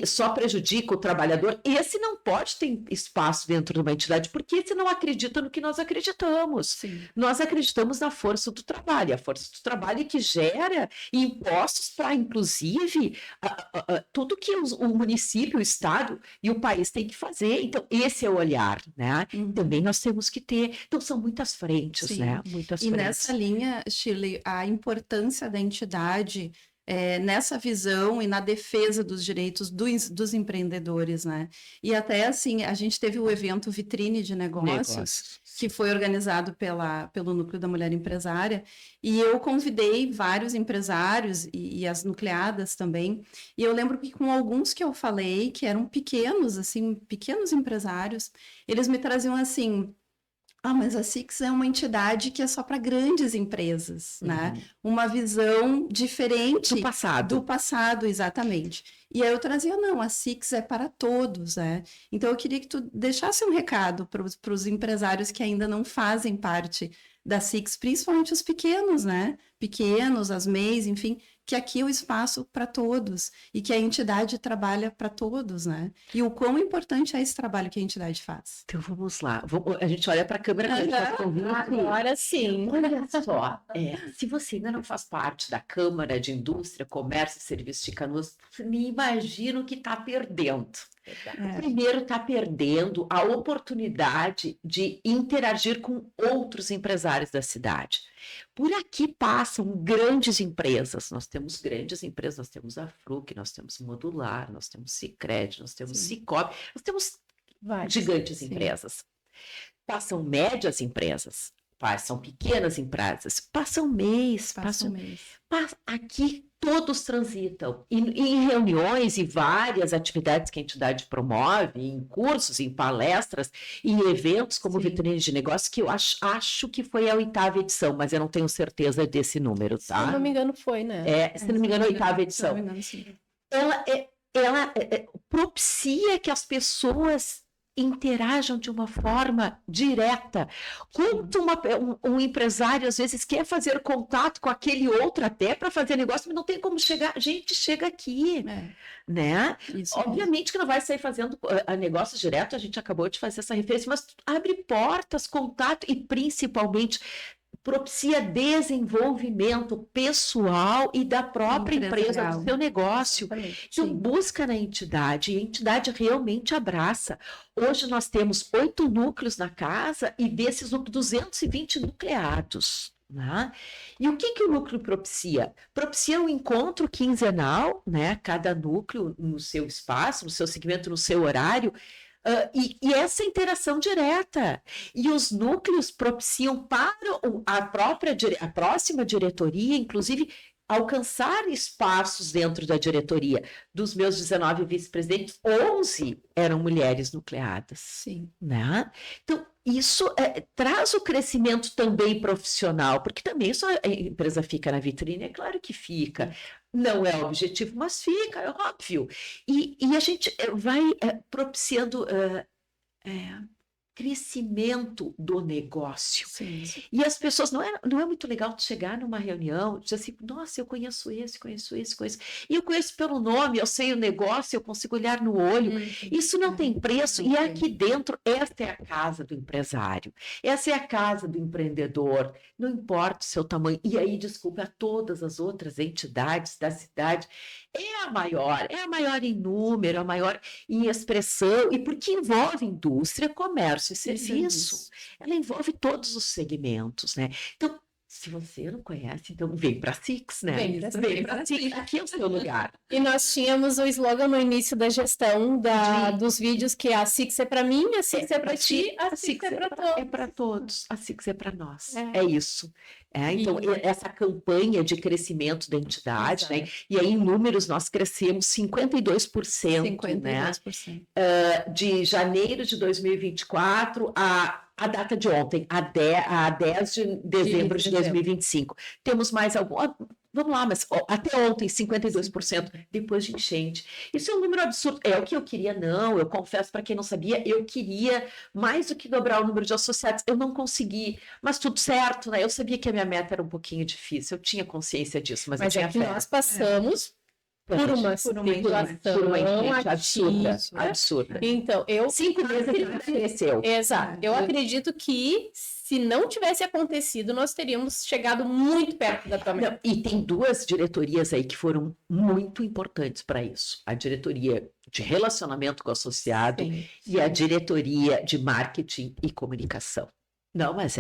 só prejudica o trabalhador, esse não pode ter espaço dentro de uma entidade, porque esse não acredita no que nós acreditamos. Nós acreditamos na força do trabalho, a força do trabalho que gera impostos para, inclusive, tudo que o município, o estado e o país têm que fazer. Então, esse é o olhar, né? Também nós temos que ter. Então, são muitas frentes, né? Muitas frentes. Nessa linha, Shirley, a importância da entidade nessa visão e na defesa dos direitos dos empreendedores, né? E até, assim, a gente teve o evento Vitrine de Negócios, que foi organizado pelo Núcleo da Mulher Empresária, e eu convidei vários empresários e as nucleadas também, e eu lembro que com alguns que eu falei, que eram pequenos empresários, eles me traziam assim, mas a SIX é uma entidade que é só para grandes empresas, né? Uma visão diferente do passado, exatamente. E aí eu trazia, não, a SIX é para todos, né? Então eu queria que tu deixasse um recado para os empresários que ainda não fazem parte da SIX, principalmente os pequenos, né? Pequenos, as MEIs, enfim, que aqui é o espaço para todos e que a entidade trabalha para todos, né? E o quão importante é esse trabalho que a entidade faz. Então vamos lá, a gente olha para a câmera. Agora sim. Olha só, se você ainda não faz parte da Câmara de Indústria, Comércio e Serviços de Canoas, me imagino que está perdendo. Primeiro, está perdendo a oportunidade de interagir com outros empresários da cidade. Por aqui passam grandes empresas, nós temos grandes empresas, nós temos a Fruc, nós temos Modular, nós temos Sicredi, nós temos Cicobi, nós temos gigantes empresas. Passam médias empresas, passam pequenas empresas, passam MEIs, aqui todos transitam. E em reuniões e várias atividades que a entidade promove, em cursos, em palestras, em eventos como Vitrine de Negócios, que eu acho que foi a 8ª edição, mas eu não tenho certeza desse número, tá? Se não me engano foi, né? Se não me engano, a 8ª edição. Ela propicia que as pessoas interajam de uma forma direta. Quanto um empresário, às vezes, quer fazer contato com aquele outro até para fazer negócio, mas não tem como chegar. Gente, chega aqui, né? Isso Obviamente que não vai sair fazendo negócio direto, a gente acabou de fazer essa referência, mas abre portas, contato e, principalmente, propicia desenvolvimento pessoal e da própria empresa, do seu negócio. Então, busca na entidade, e a entidade realmente abraça. Hoje nós temos 8 núcleos na casa e desses 220 nucleados. Né? E o que o núcleo propicia? Propicia um encontro quinzenal, né? Cada núcleo no seu espaço, no seu segmento, no seu horário, e essa interação direta. E os núcleos propiciam para a próxima diretoria, inclusive, alcançar espaços dentro da diretoria. Dos meus 19 vice-presidentes, 11 eram mulheres nucleadas. Sim. Né? Então, isso traz o crescimento também profissional, porque também só a empresa fica na vitrine, é claro que fica. Não é objetivo, mas fica, é óbvio. E a gente vai propiciando crescimento do negócio. Sim. E as pessoas, não é muito legal de chegar numa reunião, dizer assim, nossa, eu conheço esse, conheço esse, conheço. E eu conheço pelo nome, eu sei o negócio, eu consigo olhar no olho. Isso não tem preço. E aqui dentro, esta é a casa do empresário. Essa é a casa do empreendedor. Não importa o seu tamanho. E aí, desculpa, a todas as outras entidades da cidade, é a maior em número, a maior em expressão, e porque envolve indústria, comércio e serviço. Ela envolve todos os segmentos, né? Então, se você não conhece, então vem para a Six, né? Vem para a Six. Aqui é o seu lugar. E nós tínhamos o slogan no início da gestão dos vídeos, que a Six é para mim, a Six é para ti, a Six é para todos. É para todos, a Six é para nós. É isso. Então, essa campanha de crescimento da entidade, né? E aí, em números, nós crescemos 52%, né? De janeiro de 2024 a data de ontem, a 10 de dezembro de 2025. Temos mais algum... Vamos lá, mas até ontem, 52%, depois de enchente. Isso é um número absurdo. É o que eu queria, não. Eu confesso para quem não sabia, eu queria mais do que dobrar o número de associados. Eu não consegui, mas tudo certo, né? Eu sabia que a minha meta era um pouquinho difícil, eu tinha consciência disso, mas eu tinha que nós passamos por uma situação absurda. Então, 5 meses que cresceu. Exato. Eu acredito que se não tivesse acontecido, nós teríamos chegado muito perto da tua meta. E tem 2 diretorias aí que foram muito importantes para isso. A diretoria de relacionamento com o associado e a diretoria de marketing e comunicação. Não, mas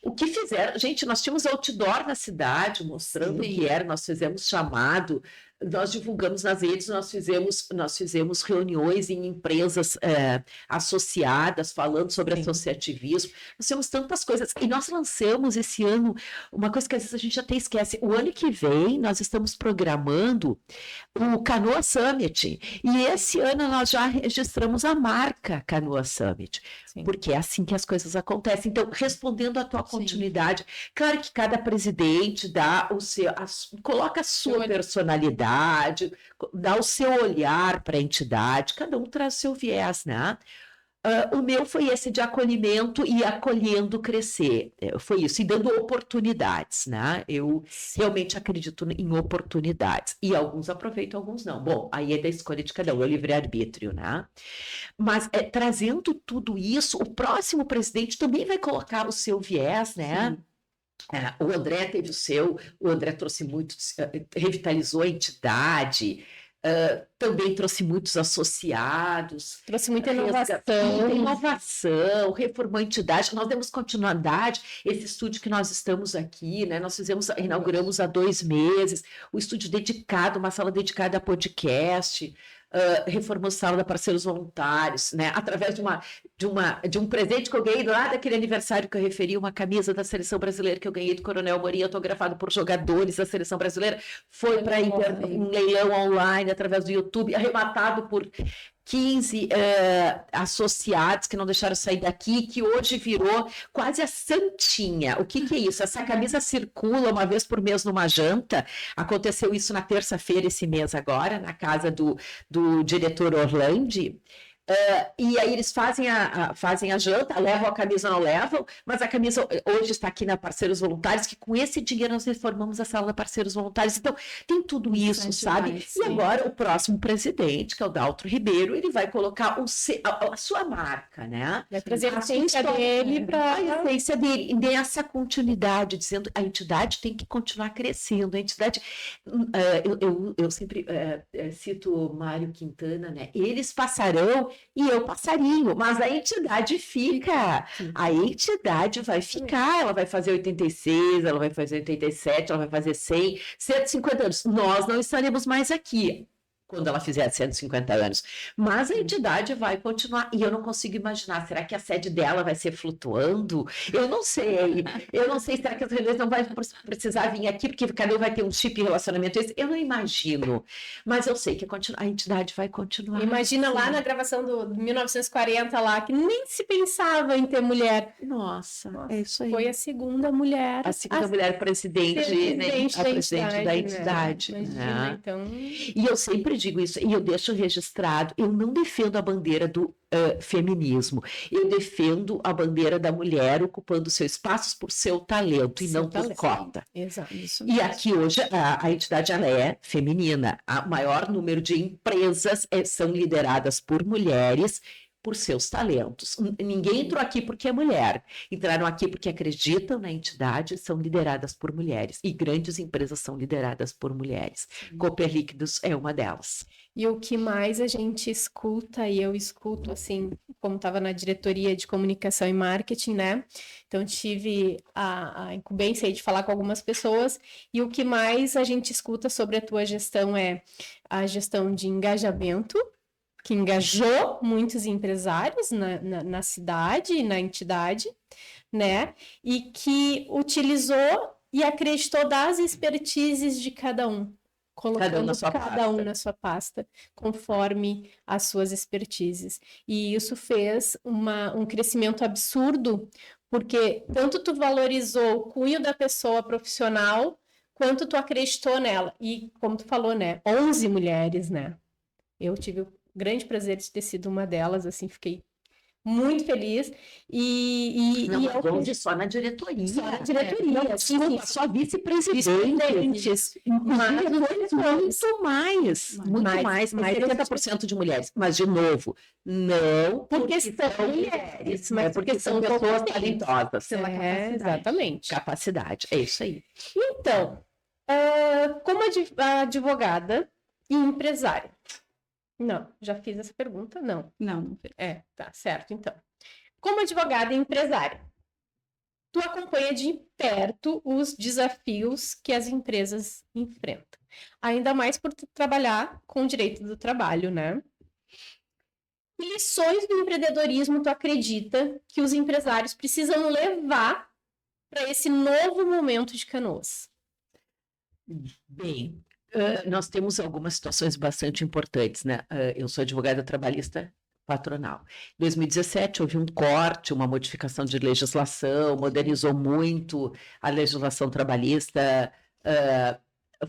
o que fizeram... Gente, nós tínhamos outdoor na cidade mostrando o que era, nós fizemos chamado, nós divulgamos nas redes, nós fizemos reuniões em empresas associadas, falando sobre associativismo, nós temos tantas coisas, e nós lançamos esse ano uma coisa que às vezes a gente até esquece, o ano que vem nós estamos programando o Canoa Summit, e esse ano nós já registramos a marca Canoa Summit, porque é assim que as coisas acontecem. Então, respondendo à tua continuidade, claro que cada presidente coloca a sua personalidade, dá o seu olhar para a entidade, cada um traz o seu viés, né? O meu foi esse de acolhimento e acolhendo crescer, foi isso, e dando oportunidades, né? Eu realmente acredito em oportunidades, e alguns aproveitam, alguns não. Bom, aí é da escolha de cada um, é o livre-arbítrio, né? Mas trazendo tudo isso, o próximo presidente também vai colocar o seu viés, né? O André teve o André trouxe muito, revitalizou a entidade, também trouxe muitos associados. Trouxe muita inovação. Reformou a entidade. Nós demos continuidade, esse estúdio que nós estamos aqui, né? Nós inauguramos há 2 meses, o estúdio dedicado, uma sala dedicada a podcast, reformamos a sala da Parceiros Voluntários, né? Através de um presente que eu ganhei lá daquele aniversário que eu referi, uma camisa da Seleção Brasileira que eu ganhei do Coronel Morim, autografado por jogadores da Seleção Brasileira, foi para um leilão online através do YouTube, arrematado por 15 associados que não deixaram sair daqui, que hoje virou quase a santinha. O que é isso? Essa camisa circula uma vez por mês numa janta. Aconteceu isso na terça-feira, esse mês agora, na casa do diretor Orlandi. E aí eles fazem a janta, levam a camisa ou não levam, mas a camisa hoje está aqui na Parceiros Voluntários, que com esse dinheiro nós reformamos a sala da Parceiros Voluntários. Então, tem tudo isso, sabe? demais, E sim. agora o próximo presidente, que é o Daltro Ribeiro, ele vai colocar a sua marca, né? Vai trazer a A sua essência história, dele para... a essência dele, nessa continuidade, dizendo a entidade tem que continuar crescendo. A entidade, eu sempre cito Mário Quintana, né? Eles passarão e eu passarinho, mas a entidade fica. A entidade vai ficar, ela vai fazer 86, ela vai fazer 87, ela vai fazer 100, 150 anos. Nós não estaremos mais aqui quando ela fizer 150 anos. Mas a entidade vai continuar. E eu não consigo imaginar, será que a sede dela vai ser flutuando? Eu não sei. Será que as reuniões não vão precisar vir aqui, porque cada um vai ter um chip de relacionamento? Eu não imagino. Mas eu sei que a entidade vai continuar. Imagina lá na gravação do 1940 lá, que nem se pensava em ter mulher. Nossa, é isso aí. Foi a segunda mulher. A segunda mulher presidente, né? A presidente da entidade. Imagina, né? então... E eu sempre digo isso, e eu deixo registrado, eu não defendo a bandeira do feminismo, eu defendo a bandeira da mulher ocupando seus espaços por seu talento e Seu não talento. por cota. Exato. Isso E aqui hoje a entidade ela é feminina, o maior número de empresas são lideradas por mulheres, por seus talentos. Ninguém entrou aqui porque é mulher, entraram aqui porque acreditam na entidade, são lideradas por mulheres, e grandes empresas são lideradas por mulheres. Cooper Líquidos é uma delas. E o que mais a gente escuta, e eu escuto, assim, como estava na diretoria de comunicação e marketing, né? Então, tive a incumbência aí de falar com algumas pessoas, e o que mais a gente escuta sobre a tua gestão é a gestão de engajamento, que engajou muitos empresários na cidade e na entidade, né? E que utilizou e acreditou das expertises de cada um, colocando cada um na sua pasta, conforme as suas expertises. E isso fez um crescimento absurdo, porque tanto tu valorizou o cunho da pessoa profissional, quanto tu acreditou nela. E, como tu falou, né? 11 mulheres, né? Eu tive o grande prazer de ter sido uma delas, assim, fiquei muito feliz. Não, 11 só na diretoria. Só na diretoria, desculpa, só vice-presidentes. Muito mais. Muito mais. 70% de mulheres. Mas, de novo, não porque são mulheres, mas porque são pessoas talentosas. Pela capacidade. Exatamente. Capacidade, é isso aí. Então, como advogada e empresária, não, já fiz essa pergunta? Não. Não fez. Tá, certo, então. Como advogada e empresária, tu acompanha de perto os desafios que as empresas enfrentam. Ainda mais por tu trabalhar com o direito do trabalho, né? Que lições do empreendedorismo tu acredita que os empresários precisam levar para esse novo momento de Canoas? Bem... nós temos algumas situações bastante importantes, né? Eu sou advogada trabalhista patronal. Em 2017 houve um corte, uma modificação de legislação, modernizou muito a legislação trabalhista,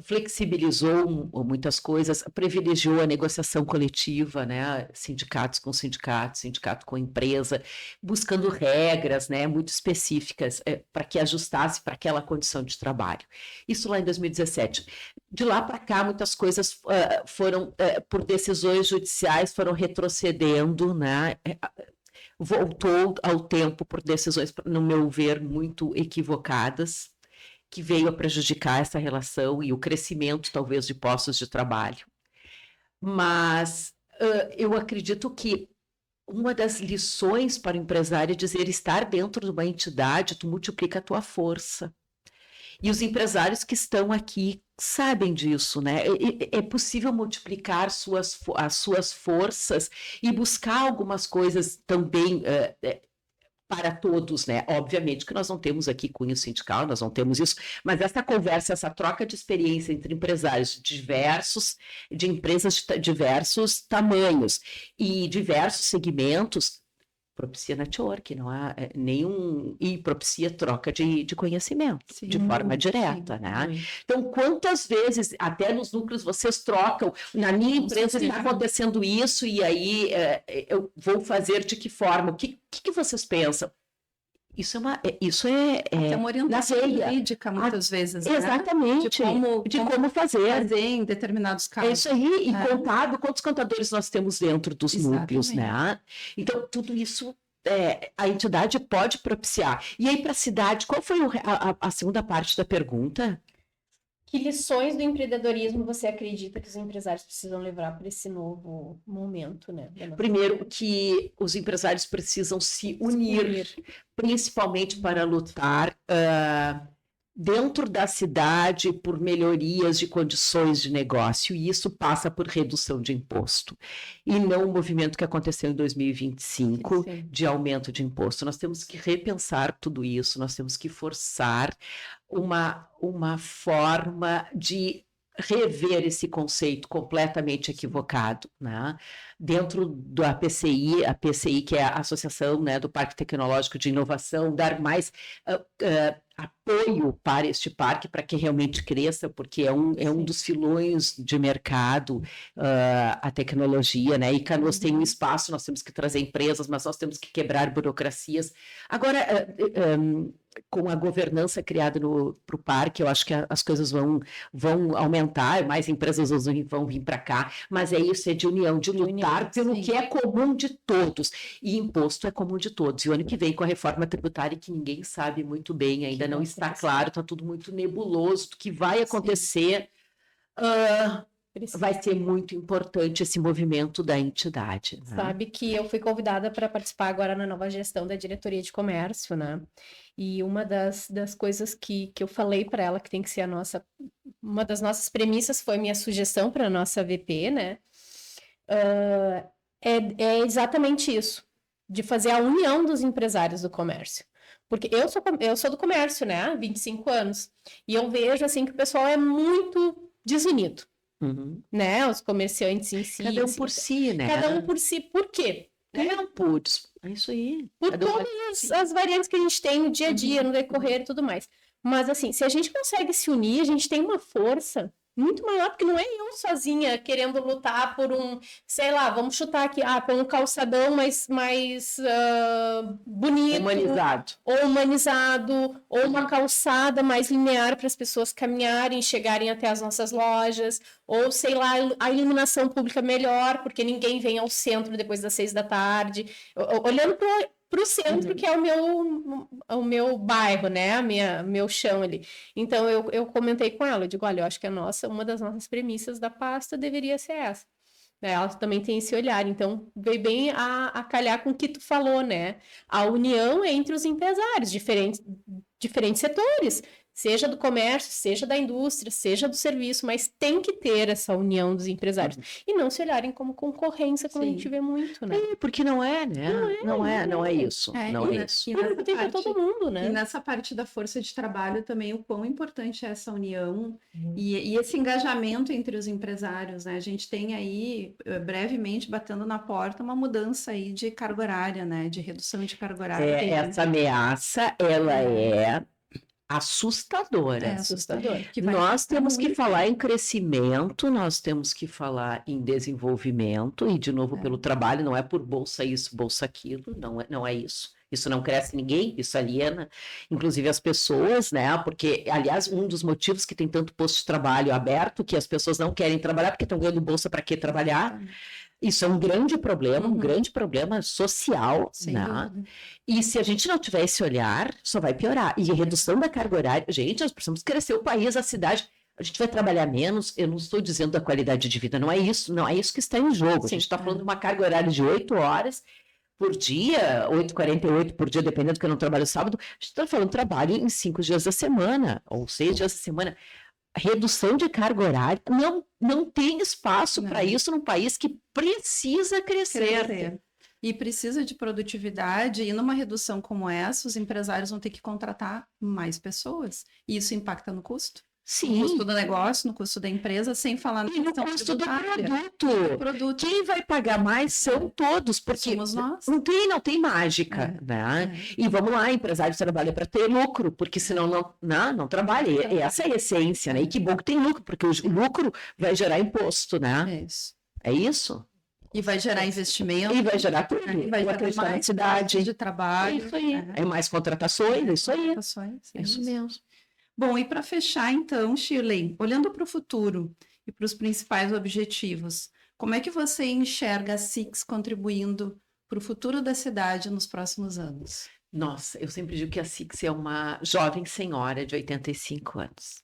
flexibilizou muitas coisas, privilegiou a negociação coletiva, né? Sindicatos com sindicato, sindicato com empresa, buscando regras, né? Muito específicas para que ajustasse para aquela condição de trabalho. Isso lá em 2017. De lá para cá, muitas coisas foram, por decisões judiciais, foram retrocedendo, né? Voltou ao tempo por decisões, no meu ver, muito equivocadas, que veio a prejudicar essa relação e o crescimento, talvez, de postos de trabalho. Mas eu acredito que uma das lições para o empresário é dizer, estar dentro de uma entidade, tu multiplica a tua força. E os empresários que estão aqui sabem disso, né? É possível multiplicar as suas forças e buscar algumas coisas também... para todos, né? Obviamente que nós não temos aqui cunho sindical, nós não temos isso, mas essa conversa, essa troca de experiência entre empresários diversos, de empresas de diversos tamanhos e diversos segmentos, propicia network, não há nenhum... E propicia troca de conhecimento, Sim, de forma direta, né? Então, quantas vezes, até nos núcleos, vocês trocam, na minha empresa está acontecendo isso, e aí eu vou fazer de que forma? O que vocês pensam? Isso é Até uma orientação veia. jurídica, muitas vezes, né? Exatamente, De como fazer em determinados casos. É isso aí, e quantos contadores nós temos dentro dos núcleos, né? Exatamente. Então, tudo isso a entidade pode propiciar. E aí, para a cidade, qual foi a segunda parte da pergunta? Que lições do empreendedorismo você acredita que os empresários precisam levar para esse novo momento, né? Primeiro, que os empresários precisam se unir, principalmente para lutar dentro da cidade por melhorias de condições de negócio, e isso passa por redução de imposto, e não o movimento que aconteceu em 2025 de aumento de imposto. Nós temos que repensar tudo isso, nós temos que forçar uma forma de rever esse conceito completamente equivocado, né? Dentro da PCI, a PCI, que é a Associação, né, do Parque Tecnológico de Inovação, dar mais apoio para este parque, para que realmente cresça, porque é um dos filões de mercado, a tecnologia, né? E Canoas tem um espaço, nós temos que trazer empresas, mas nós temos que quebrar burocracias. Agora, com a governança criada para o parque, eu acho que as coisas vão aumentar, mais empresas vão vir para cá, mas isso, é de união, de lutar pelo que é comum de todos, e imposto é comum de todos, e o ano que vem com a reforma tributária, que ninguém sabe muito bem, ainda não está claro, está tudo muito nebuloso, do que vai acontecer, vai ser muito importante esse movimento da entidade. Né? Sabe que eu fui convidada para participar agora na nova gestão da diretoria de comércio, né? E uma das coisas que eu falei para ela que tem que ser uma das nossas premissas foi minha sugestão para a nossa VP, né? É exatamente isso, de fazer a união dos empresários do comércio. Porque eu sou do comércio, né? Há 25 anos. E eu vejo, assim, que o pessoal é muito desunido. Né? Os comerciantes em si. Cada um por si, né? Cada um por si. Por quê? Cada um por... É isso aí. Por todas as variantes que a gente tem no dia a dia, no decorrer e tudo mais. Mas, assim, se a gente consegue se unir, a gente tem uma força muito maior, porque não é eu sozinha querendo lutar por sei lá, vamos chutar aqui, por um calçadão mais bonito. Humanizado, ou uma calçada mais linear para as pessoas caminharem, chegarem até as nossas lojas, ou, sei lá, a iluminação pública melhor, porque ninguém vem ao centro depois das 6 da tarde. Olhando para o centro, que é o meu bairro, né? Meu chão ali. Então, eu comentei com ela, eu digo, olha, eu acho que uma das nossas premissas da pasta deveria ser essa. Ela também tem esse olhar, então veio bem a calhar com o que tu falou, né? A união entre os empresários, diferentes setores, seja do comércio, seja da indústria, seja do serviço, mas tem que ter essa união dos empresários. E não se olharem como concorrência, como a gente vê muito, né? Porque não é, né? Não é isso. Não é isso. Público tem para todo mundo, né? E nessa parte da força de trabalho também, o quão importante é essa união e esse engajamento entre os empresários, né? A gente tem aí, brevemente, batendo na porta, uma mudança aí de carga horária, né? De redução de carga horária. Essa ameaça, ela é assustadora. Nós temos que falar em crescimento, nós temos que falar em desenvolvimento, e de novo pelo trabalho, não é por bolsa isso, bolsa aquilo, não é isso. Isso não cresce ninguém, isso aliena, inclusive as pessoas, né? Porque, aliás, um dos motivos que tem tanto posto de trabalho aberto, que as pessoas não querem trabalhar, porque estão ganhando bolsa para que trabalhar. Isso é um grande problema social, né? E se a gente não tiver esse olhar, só vai piorar. E a redução da carga horária, gente, nós precisamos crescer o país, a cidade. A gente vai trabalhar menos, eu não estou dizendo da qualidade de vida, não é isso que está em jogo. A gente está falando de uma carga horária de 8 horas por dia, 8h48 por dia, dependendo que eu não trabalho sábado. A gente está falando de trabalho em 5 dias da semana, ou 6 dias da semana. Redução de carga horária, não tem espaço para isso num país que precisa crescer. E precisa de produtividade, e numa redução como essa, os empresários vão ter que contratar mais pessoas, e isso impacta no custo. No Sim. custo do negócio, no custo da empresa, sem falar na E no questão custo do tributária. produto. Produto. Quem vai pagar mais são todos, porque Somos nós. não tem mágica, né? É. E vamos lá, empresário trabalha para ter lucro, porque senão não trabalha. E essa é a essência, né? E que bom que tem lucro, porque o lucro vai gerar imposto, né? É isso. É isso? E vai gerar investimento. E vai gerar tudo. E vai gerar acreditar na mais cidade. postos de É trabalho. isso aí. É mais contratações, é isso aí. Contratações, É isso mesmo. Bom, e para fechar, então, Shirley, olhando para o futuro e para os principais objetivos, como é que você enxerga a SIX contribuindo para o futuro da cidade nos próximos anos? Nossa, eu sempre digo que a Six é uma jovem senhora de 85 anos.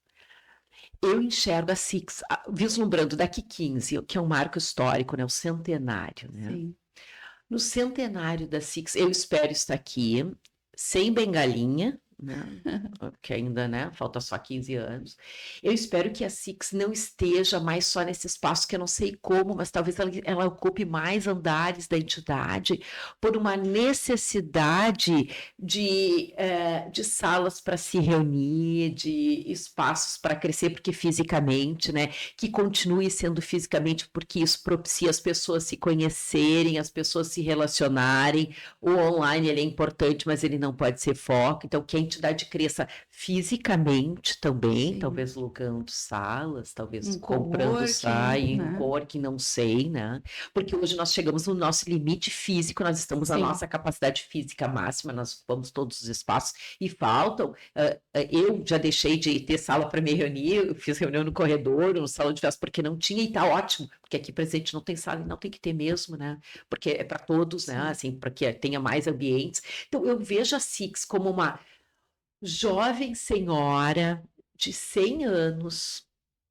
Eu enxergo a Six vislumbrando daqui 15, que é um marco histórico, né? O centenário, né? Sim. No centenário da Six, eu espero estar aqui, sem bengalinha, né? Porque ainda, né? Falta só 15 anos. Eu espero que a Six não esteja mais só nesse espaço, que eu não sei como, mas talvez ela ocupe mais andares da entidade, por uma necessidade de salas para se reunir, de espaços para crescer, porque fisicamente, né? Que continue sendo fisicamente, porque isso propicia as pessoas se conhecerem, as pessoas se relacionarem. O online ele é importante, mas ele não pode ser foco. Então, que a entidade cresça fisicamente também, Sim. talvez alugando salas, talvez Um comprando coworking, saia, né? um coworking, não sei, né? Porque hoje nós chegamos no nosso limite físico, nós estamos na Sim. nossa capacidade física máxima, nós ocupamos todos os espaços e faltam. Eu já deixei de ter sala para me reunir, eu fiz reunião no corredor, no salão de festa, porque não tinha, e tá ótimo, porque aqui presente não tem sala, e não tem que ter mesmo, né? Porque é para todos, né? Sim. Assim, para que tenha mais ambientes. Então, eu vejo a Six como uma jovem senhora de 100 anos,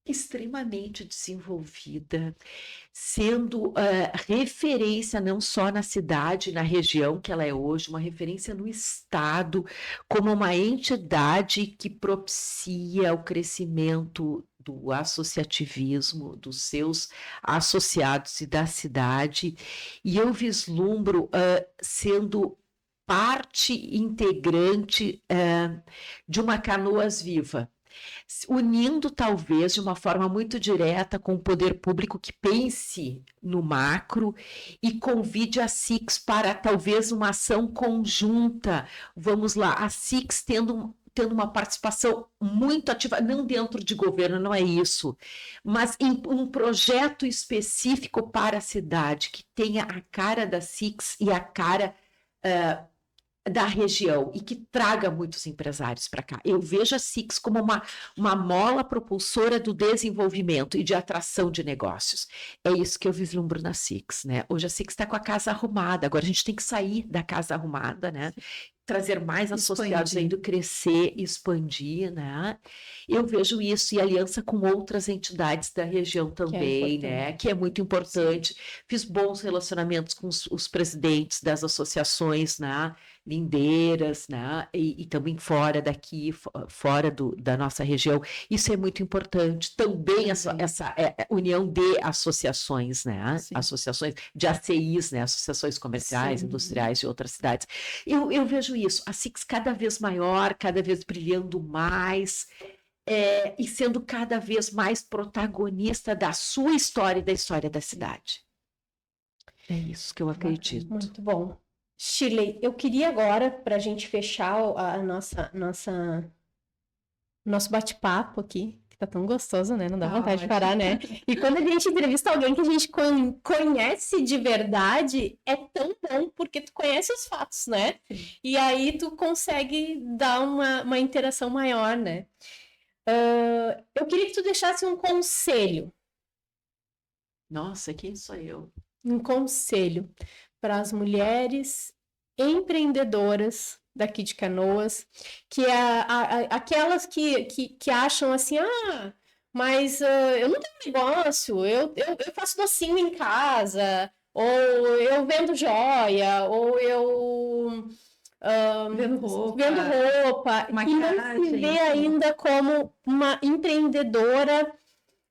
extremamente desenvolvida, sendo referência não só na cidade, na região que ela é hoje, uma referência no estado, como uma entidade que propicia o crescimento do associativismo, dos seus associados e da cidade, e eu vislumbro sendo parte integrante de uma Canoas Viva, unindo talvez de uma forma muito direta com o poder público que pense no macro e convide a Six para talvez uma ação conjunta. Vamos lá, a Six tendo uma participação muito ativa, não dentro de governo, não é isso, mas em um projeto específico para a cidade, que tenha a cara da Six e a cara da região e que traga muitos empresários para cá. Eu vejo a Six como uma mola propulsora do desenvolvimento e de atração de negócios. É isso que eu vislumbro na Six, né? Hoje a Six está com a casa arrumada, agora a gente tem que sair da casa arrumada, né? Trazer mais associados Expandir. ainda, crescer, expandir, né? Eu vejo isso e aliança com outras entidades da região também, né? Que é muito importante. Fiz bons relacionamentos com os presidentes das associações, né? Lindeiras, né? E também fora daqui, fora da nossa região. Isso é muito importante. Também essa união de associações, né? Sim. Associações de ACIs, né? Associações comerciais, Sim. industriais de outras cidades. Eu vejo isso, a Six cada vez maior, cada vez brilhando mais, e sendo cada vez mais protagonista da sua história e da história da cidade. É isso que eu acredito. Muito bom. Shirley, eu queria agora, para a gente fechar nosso bate-papo aqui, que tá tão gostoso, né? Não dá vontade de parar, né? E quando a gente entrevista alguém que a gente conhece de verdade, é tão bom porque tu conhece os fatos, né? Sim. E aí tu consegue dar uma interação maior, né? Eu queria que tu deixasse um conselho. Nossa, quem sou eu? Um conselho para as mulheres empreendedoras daqui de Canoas, que aquelas que acham assim, mas eu não tenho negócio, eu faço docinho em casa, ou eu vendo joia, ou eu Vendo roupa, e não se vê ainda como uma empreendedora,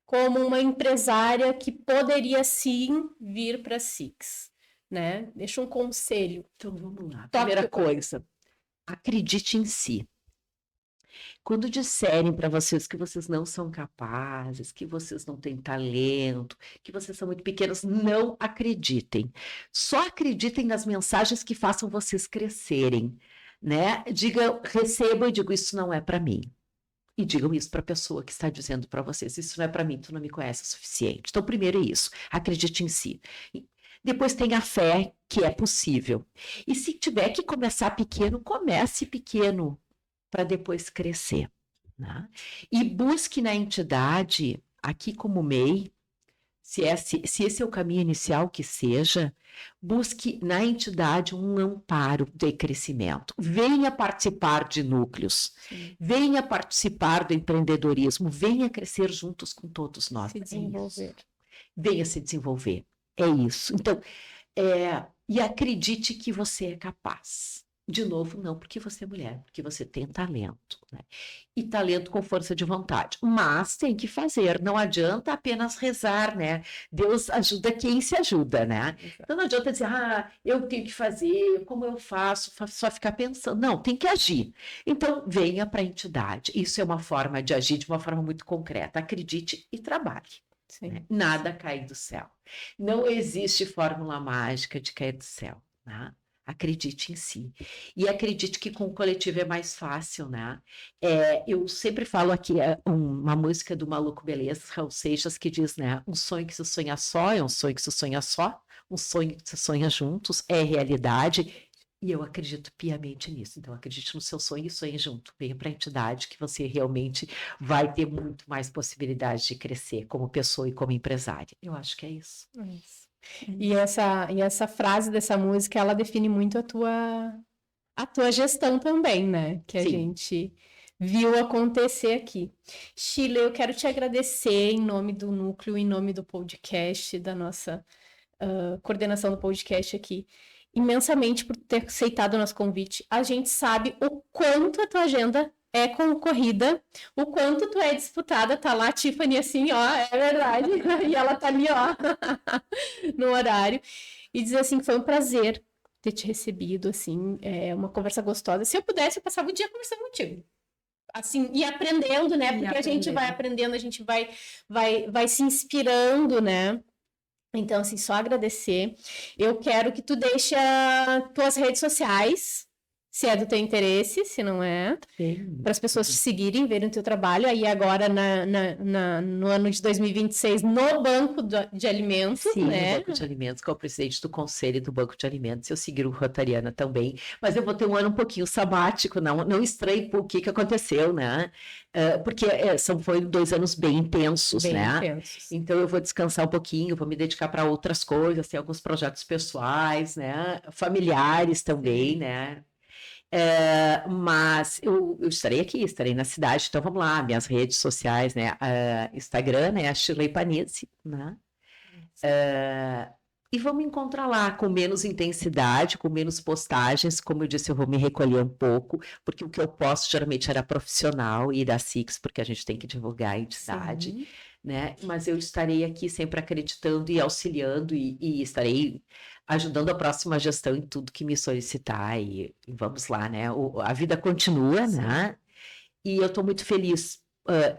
como uma empresária que poderia sim vir para a Six, né? Deixa um conselho. Então vamos lá. Primeira coisa, acredite em si. Quando disserem para vocês que vocês não são capazes, que vocês não têm talento, que vocês são muito pequenos, não acreditem. Só acreditem nas mensagens que façam vocês crescerem, né? Recebam e digam, isso não é para mim. E digam isso para a pessoa que está dizendo para vocês, isso não é para mim, tu não me conhece o suficiente. Então, primeiro é isso, acredite em si. Depois tenha fé que é possível. E se tiver que começar pequeno, comece pequeno, para depois crescer, né? E busque na entidade, aqui como MEI, se esse é o caminho inicial que seja, busque na entidade um amparo de crescimento. Venha participar de núcleos, venha participar do empreendedorismo, venha crescer juntos com todos nós. Se desenvolver. Venha se desenvolver, é isso. Então, e acredite que você é capaz. De novo, não porque você é mulher, porque você tem talento, né? E talento com força de vontade. Mas tem que fazer, não adianta apenas rezar, né? Deus ajuda quem se ajuda, né? Então não adianta dizer, eu tenho que fazer, como eu faço, só ficar pensando. Não, tem que agir. Então venha para a entidade. Isso é uma forma de agir de uma forma muito concreta. Acredite e trabalhe. Né? Nada cai do céu. Não existe fórmula mágica de cair do céu, né? Acredite em si. E acredite que com o coletivo é mais fácil, né? Eu sempre falo aqui uma música do Maluco Beleza, Raul Seixas, que diz, né? Um sonho que se sonha só é um sonho que se sonha só, um sonho que se sonha juntos é realidade. E eu acredito piamente nisso. Então, acredite no seu sonho e sonhe junto. Venha para a entidade que você realmente vai ter muito mais possibilidade de crescer como pessoa e como empresária. Eu acho que é isso. É isso. E essa frase dessa música, ela define muito a tua gestão também, né? Que a Sim. gente viu acontecer aqui. Sheila, eu quero te agradecer em nome do Núcleo, em nome do podcast, da nossa coordenação do podcast aqui, imensamente por ter aceitado o nosso convite. A gente sabe o quanto a tua agenda é concorrida, o quanto tu é disputada, tá lá a Tiffany assim, ó, é verdade, e ela tá ali, ó, no horário, e dizer assim, que foi um prazer ter te recebido, assim, uma conversa gostosa. Se eu pudesse, eu passava o dia conversando contigo. Assim, e aprendendo, né, porque a gente vai aprendendo, a gente vai se inspirando, né. Então, assim, só agradecer. Eu quero que tu deixe as tuas redes sociais, se é do teu interesse, se não é, para as pessoas te seguirem, verem o teu trabalho. Aí agora, no ano de 2026, no Banco de Alimentos, Sim, né? no Banco de Alimentos, como presidente do Conselho do Banco de Alimentos, eu segui o Rotariana também, mas eu vou ter um ano um pouquinho sabático, não estranhe o que aconteceu, né? Porque foram 2 anos bem intensos, né? Intensos. Então eu vou descansar um pouquinho, vou me dedicar para outras coisas, tem alguns projetos pessoais, né? Familiares também, né? Mas eu estarei aqui, estarei na cidade, então vamos lá, minhas redes sociais, né? Instagram, né? A Sheila Ipanizzi, né? E vamos encontrar lá com menos intensidade, com menos postagens. Como eu disse, eu vou me recolher um pouco, porque o que eu posto geralmente era profissional e da Six, porque a gente tem que divulgar a entidade, né? Mas eu estarei aqui sempre acreditando e auxiliando e estarei ajudando a próxima gestão em tudo que me solicitar e vamos lá, né? A vida continua, né? E eu estou muito feliz.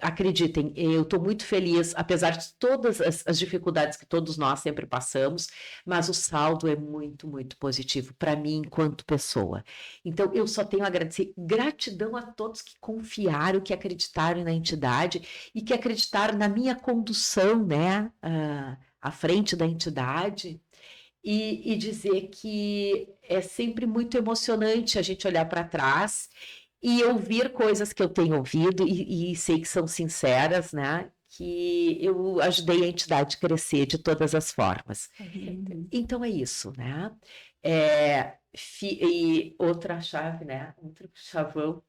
Acreditem, eu estou muito feliz, apesar de todas as dificuldades que todos nós sempre passamos, mas o saldo é muito, muito positivo para mim enquanto pessoa. Então, eu só tenho a agradecer, gratidão a todos que confiaram, que acreditaram na entidade e que acreditaram na minha condução, né, à frente da entidade. E dizer que é sempre muito emocionante a gente olhar para trás e ouvir coisas que eu tenho ouvido e sei que são sinceras, né? Que eu ajudei a entidade a crescer de todas as formas. Então é isso, né? E outra chave, né? Outro chavão.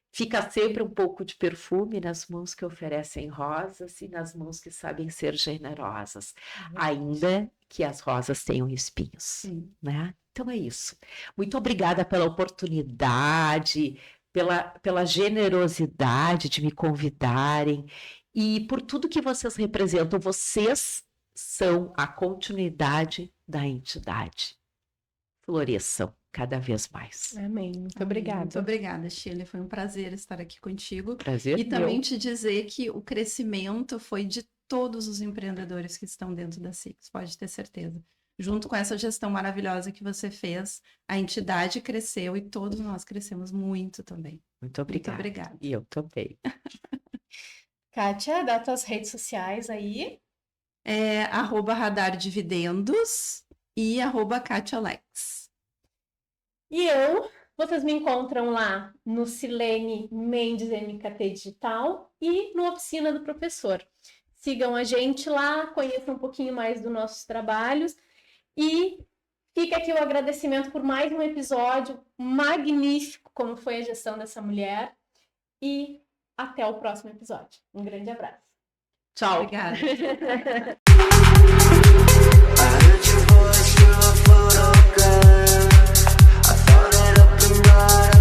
Fica sempre um pouco de perfume nas mãos que oferecem rosas e nas mãos que sabem ser generosas, ainda que as rosas tenham espinhos, né? Então é isso. Muito obrigada pela oportunidade, pela generosidade de me convidarem e por tudo que vocês representam. Vocês são a continuidade da entidade. Floresçam cada vez mais. Amém. Muito Amém. obrigada. Muito obrigada, Shirley. Foi um prazer estar aqui contigo. Prazer E também meu. te dizer que o crescimento foi de todos os empreendedores que estão dentro da SIX, pode ter certeza. Junto com essa gestão maravilhosa que você fez, a entidade cresceu e todos nós crescemos muito também. Muito obrigada. obrigada. E eu também. Kátia, dá tuas redes sociais aí. @radardividendos e @KatiaLex. E vocês me encontram lá no Silene Mendes MKT Digital e no Oficina do Professor. Sigam a gente lá, conheçam um pouquinho mais dos nossos trabalhos e fica aqui o agradecimento por mais um episódio magnífico, como foi a gestão dessa mulher. E até o próximo episódio. Um grande abraço. Tchau. Obrigada. I heard your voice through a photograph. I thought it up and right.